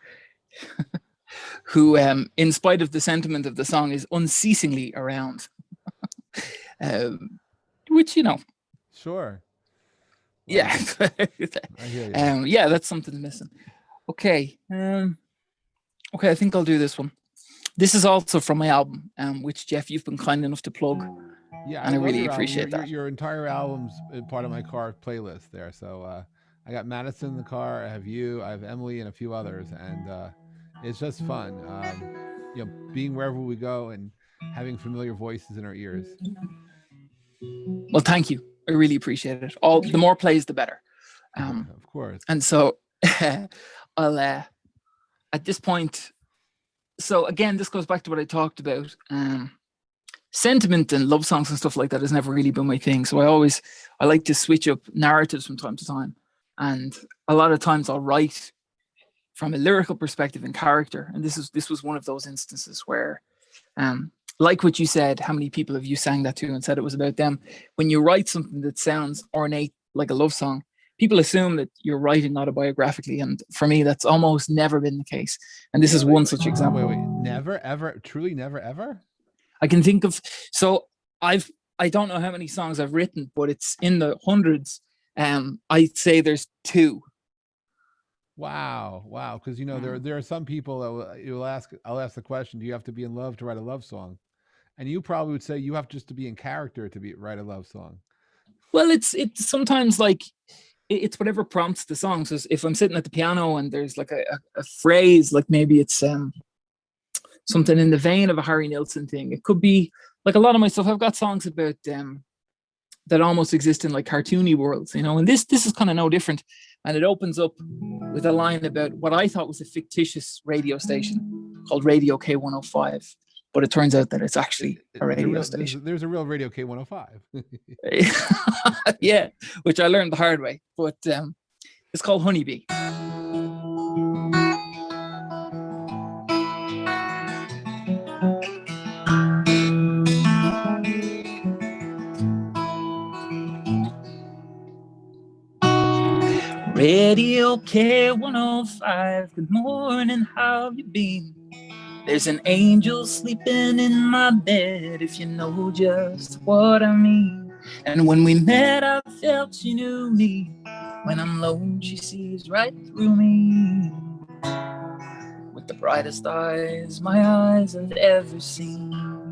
Who, in spite of the sentiment of the song, is unceasingly around. Which, you know. Sure. Wow. Yeah. I hear you. Yeah, that's something missing. Okay. Okay, I think I'll do this one. This is also from my album, which, Jeff, you've been kind enough to plug. Yeah, and I really your appreciate album. that. Your entire album's part of my car playlist there. So I got Madison in the car. I have you. I have Emily and a few others, and it's just fun. You know, being wherever we go and having familiar voices in our ears. Well, thank you. I really appreciate it. The more plays, the better. Of course. And so I'll at this point. So again, this goes back to what I talked about. Sentiment and love songs and stuff like that has never really been my thing. So I like to switch up narratives from time to time. And a lot of times I'll write from a lyrical perspective and character. And this was one of those instances where, like what you said, how many people have you sang that to and said it was about them? When you write something that sounds ornate, like a love song, people assume that you're writing autobiographically. And for me, that's almost never been the case. And this is one such example. Wait, never, ever, truly never, ever? I can think of, so I don't know how many songs I've written, but it's in the hundreds. I'd say there's 2. Wow. Because there are some people that I'll ask the question, do you have to be in love to write a love song? And you probably would say you have just to be in character to write a love song. Well, it's sometimes like it's whatever prompts the song. So if I'm sitting at the piano and there's like a phrase, like maybe it's something in the vein of a Harry Nilsson thing. It could be like a lot of my stuff. I've got songs about that almost exist in like cartoony worlds, you know. And this is kind of no different. And it opens up with a line about what I thought was a fictitious radio station called Radio K105. But it turns out that it's actually a radio station. There's a real Radio K105. Yeah, which I learned the hard way. But it's called Honeybee. Radio K105, good morning, how have you been? There's an angel sleeping in my bed, if you know just what I mean. And when we met, I felt she knew me. When I'm low, she sees right through me. With the brightest eyes my eyes have ever seen.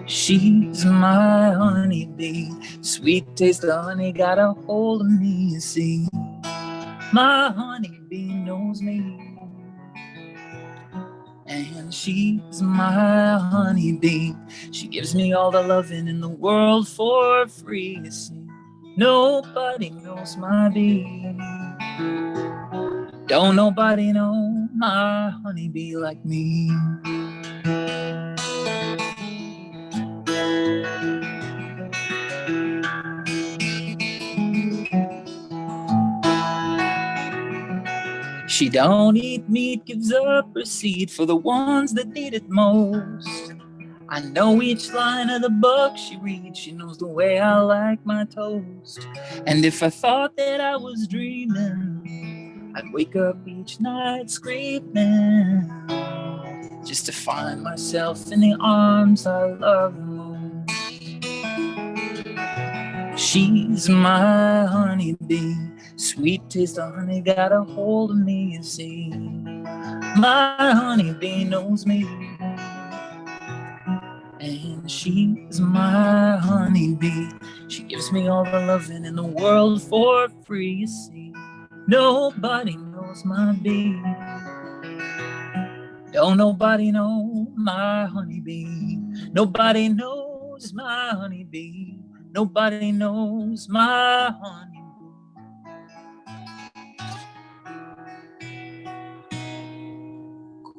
She's my honeybee, sweet taste of honey got a hold of me, you see. My honeybee knows me. And she's my honeybee. She gives me all the loving in the world for free, you see. Nobody knows my bee. Don't nobody know my honeybee like me. She don't eat meat, gives up her seed for the ones that need it most. I know each line of the book she reads. She knows the way I like my toast. And if I thought that I was dreaming, I'd wake up each night screaming, just to find myself in the arms I love most. She's my honeybee, sweet taste of honey got a hold of me, you see. My honeybee knows me. And she's my honeybee. She gives me all the loving in the world for free, you see. Nobody knows my bee. Don't nobody know my honeybee. Nobody knows my honeybee. Nobody knows my honeybee.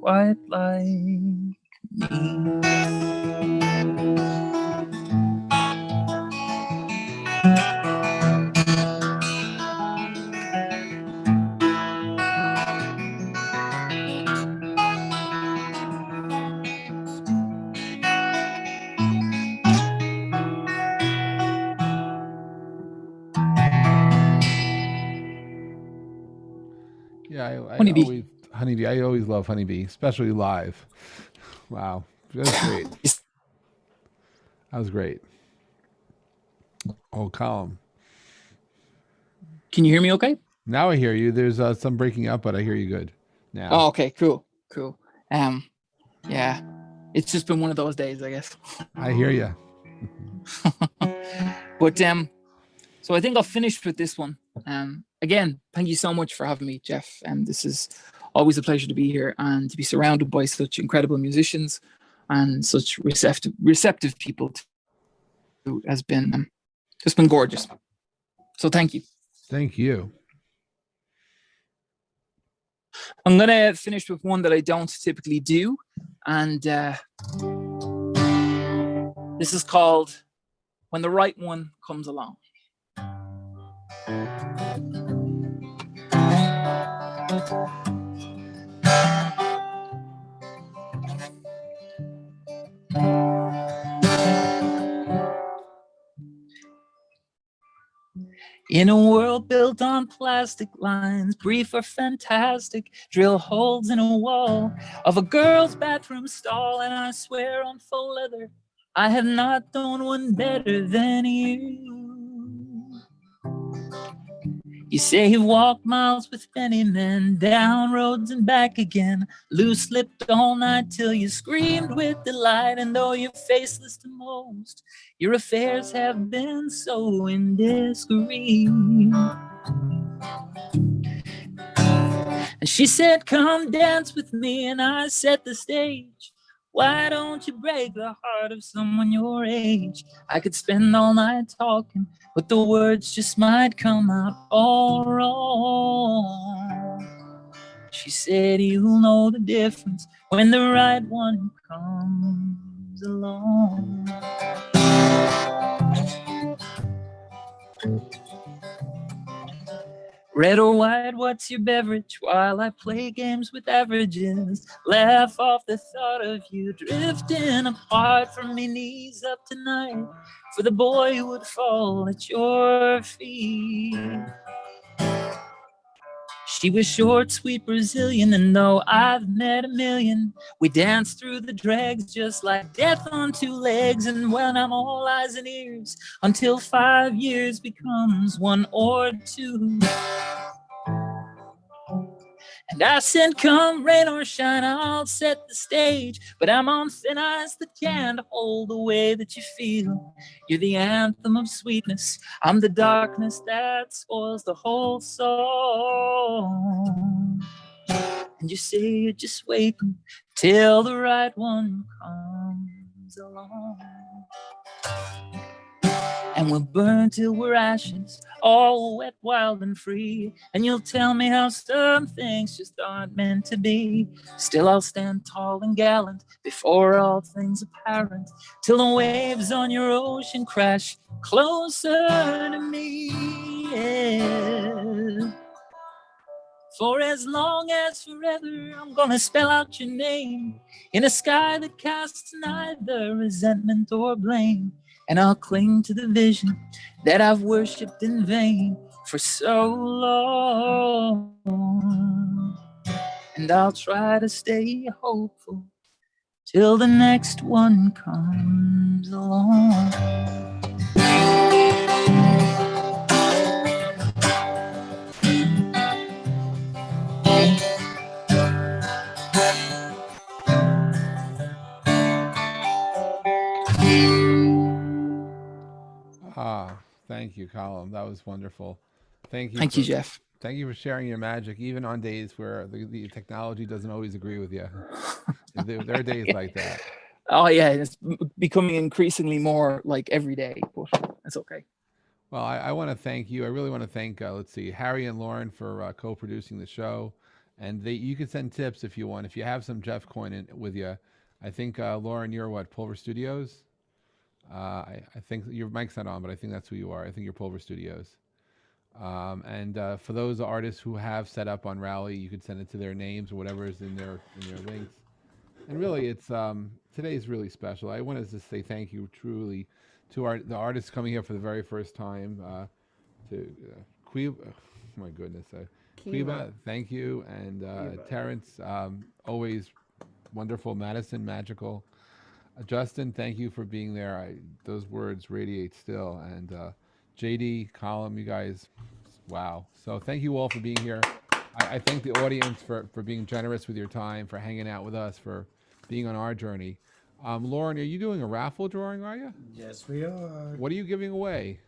Quite like me. Yeah, Honeybee. Honeybee. I always love Honeybee, especially live. Wow, that's great. That was great. Oh, Colm. Can you hear me okay? Now I hear you. There's some breaking up, but I hear you good now. Oh, okay, cool. Yeah, it's just been one of those days, I guess. I hear you. But so I think I'll finish with this one. Again, thank you so much for having me, Jeff. This is always a pleasure to be here and to be surrounded by such incredible musicians and such receptive people. Has been just been gorgeous. So thank you. Thank you. I'm gonna finish with one that I don't typically do, and this is called "When the Right One Comes Along." In a world built on plastic lines, brief or fantastic, drill holes in a wall of a girl's bathroom stall, and I swear on faux leather, I have not done one better than you. You say you walked miles with many men, down roads and back again, loose-lipped all night till you screamed with delight. And though you're faceless to most, your affairs have been so indiscreet. And she said, come dance with me, and I set the stage. Why don't you break the heart of someone your age? I could spend all night talking, but the words just might come out all wrong. She said, you'll know the difference when the right one comes along. Red or white, what's your beverage? While I play games with averages, laugh off the thought of you drifting apart from me, knees up tonight for the boy who would fall at your feet. She was short, sweet Brazilian, and though I've met a million, we danced through the dregs just like death on two legs. And when I'm all eyes and ears, until 5 years becomes 1 or 2. And I said, come rain or shine, I'll set the stage. But I'm on thin ice that can't hold the way that you feel. You're the anthem of sweetness, I'm the darkness that spoils the whole song. And you say you're just waiting till the right one comes along. And we'll burn till we're ashes, all wet, wild, and free. And you'll tell me how some things just aren't meant to be. Still I'll stand tall and gallant before all things apparent, till the waves on your ocean crash closer to me. Yeah. For as long as forever, I'm gonna spell out your name in a sky that casts neither resentment or blame. And I'll cling to the vision that I've worshipped in vain for so long. And I'll try to stay hopeful till the next one comes along. Thank you, Colm. That was wonderful. Thank you, Jeff. Thank you for sharing your magic, even on days where the technology doesn't always agree with you. There are days like that. Oh yeah, it's becoming increasingly more like every day, but it's okay. Well, I want to thank you. I really want to thank, let's see, Harry and Lauren for co-producing the show. And you can send tips if you want. If you have some Jeff coin with you, I think, Lauren, you're what, Pulver Studios? I think your mic's not on, but I think that's who you are. I think you're Pulver Studios. And for those artists who have set up on Rally, you could send it to their names or whatever is in their links. And really, it's today's really special. I wanted to say thank you truly to the artists coming here for the very first time. To Caoimhe, oh my goodness, Caoimhe, thank you, and Terence, always wonderful. Madison, magical. Justin, thank you for being there. Those words radiate still. And JD, Colm, you guys, wow. So thank you all for being here. I thank the audience for being generous with your time, for hanging out with us, for being on our journey. Lauren, are you doing a raffle drawing, are you? Yes, we are. What are you giving away?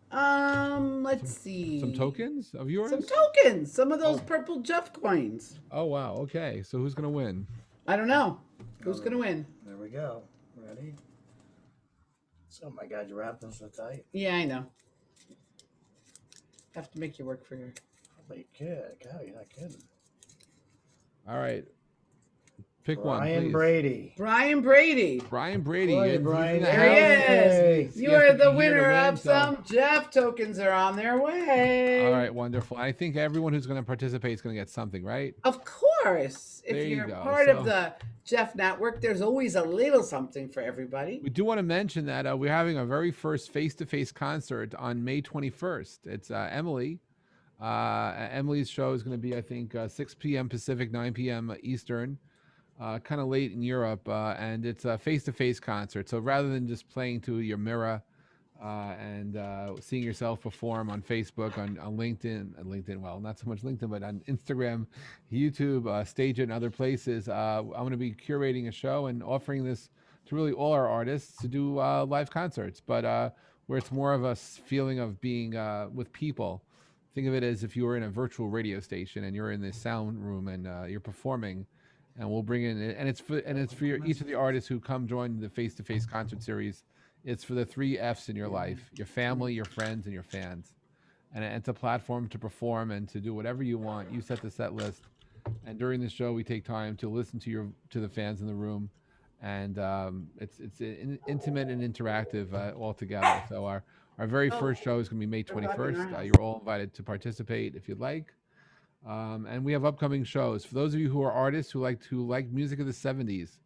Let's see. Some tokens of yours? Some tokens. Some of those purple Jeff coins. Oh, wow. Okay. So who's going to win? I don't know. Who's going to win? There we go. Ready? Oh my God, you wrapped them so tight. Yeah, I know. Have to make you work for your. But you could. God, you're not kidding. All right. Pick one, please. Brian Brady. Brian Brady. Brian Brady. Brian. There he is. You are the winner of some Jeff tokens are on their way. All right, wonderful. I think everyone who's going to participate is going to get something, right? Of course. If There you you're go. part of the Jeff Network, there's always a little something for everybody. We do want to mention that we're having our very first face-to-face concert on May 21st. It's Emily. Emily's show is going to be, I think, 6 p.m. Pacific, 9 p.m. Eastern. Kind of late in Europe, and it's a face-to-face concert. So rather than just playing to your mirror, and seeing yourself perform on Facebook, on LinkedIn, well, not so much LinkedIn, but on Instagram, YouTube, stage it in other places. I'm going to be curating a show and offering this to really all our artists to do live concerts, but where it's more of a feeling of being with people. Think of it as if you were in a virtual radio station and you're in this sound room and you're performing, and we'll bring in, and it's for each of the artists who come join the face-to-face concert series. It's for the 3 F's in your life: your family, your friends, and your fans. And it's a platform to perform and to do whatever you want. You set the set list, and during the show, we take time to listen to the fans in the room, and it's intimate and interactive all together. So our very first show is going to be May 21st. You're all invited to participate if you'd like. And we have upcoming shows for those of you who are artists who like music of the 70s.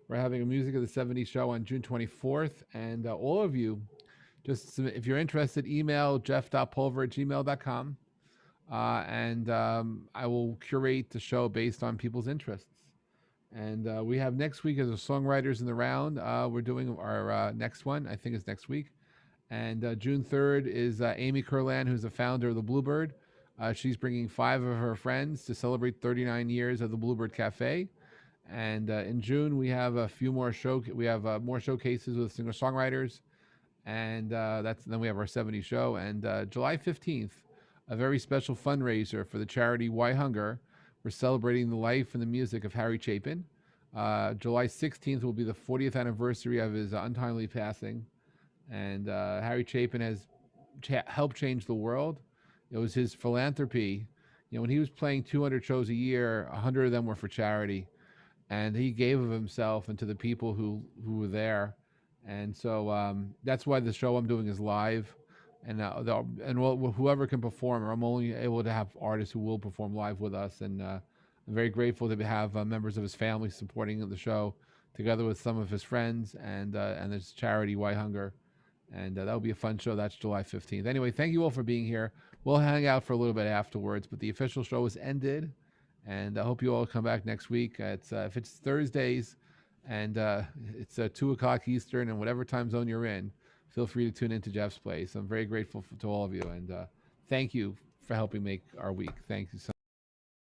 We're having a Music of the 70s show on June 24th, and all of you, just if you're interested, email jeff.pulver@gmail.com, and I will curate the show based on people's interests. And we have next week as a Songwriters in the Round. We're doing our next one, I think it's next week. And June 3rd is Amy Kurland, who's the founder of the Bluebird. She's bringing 5 of her friends to celebrate 39 years of the Bluebird Cafe. And in June, we have a few more more showcases with singer-songwriters. And then we have our 70 show. And July 15th, a very special fundraiser for the charity Why Hunger. We're celebrating the life and the music of Harry Chapin. July 16th will be the 40th anniversary of his untimely passing. And Harry Chapin has helped change the world. It was his philanthropy. When he was playing 200 shows a year, 100 of them were for charity. And he gave of himself and to the people who were there. And so that's why the show I'm doing is live. And whoever can perform, I'm only able to have artists who will perform live with us. And I'm very grateful to have members of his family supporting the show, together with some of his friends and this charity, Why Hunger. And that'll be a fun show. That's July 15th. Anyway, thank you all for being here. We'll hang out for a little bit afterwards, but the official show is ended. And I hope you all come back next week. If it's Thursdays and it's 2 o'clock Eastern and whatever time zone you're in, feel free to tune into Jeff's Place. I'm very grateful to all of you. And thank you for helping make our week. Thank you so much.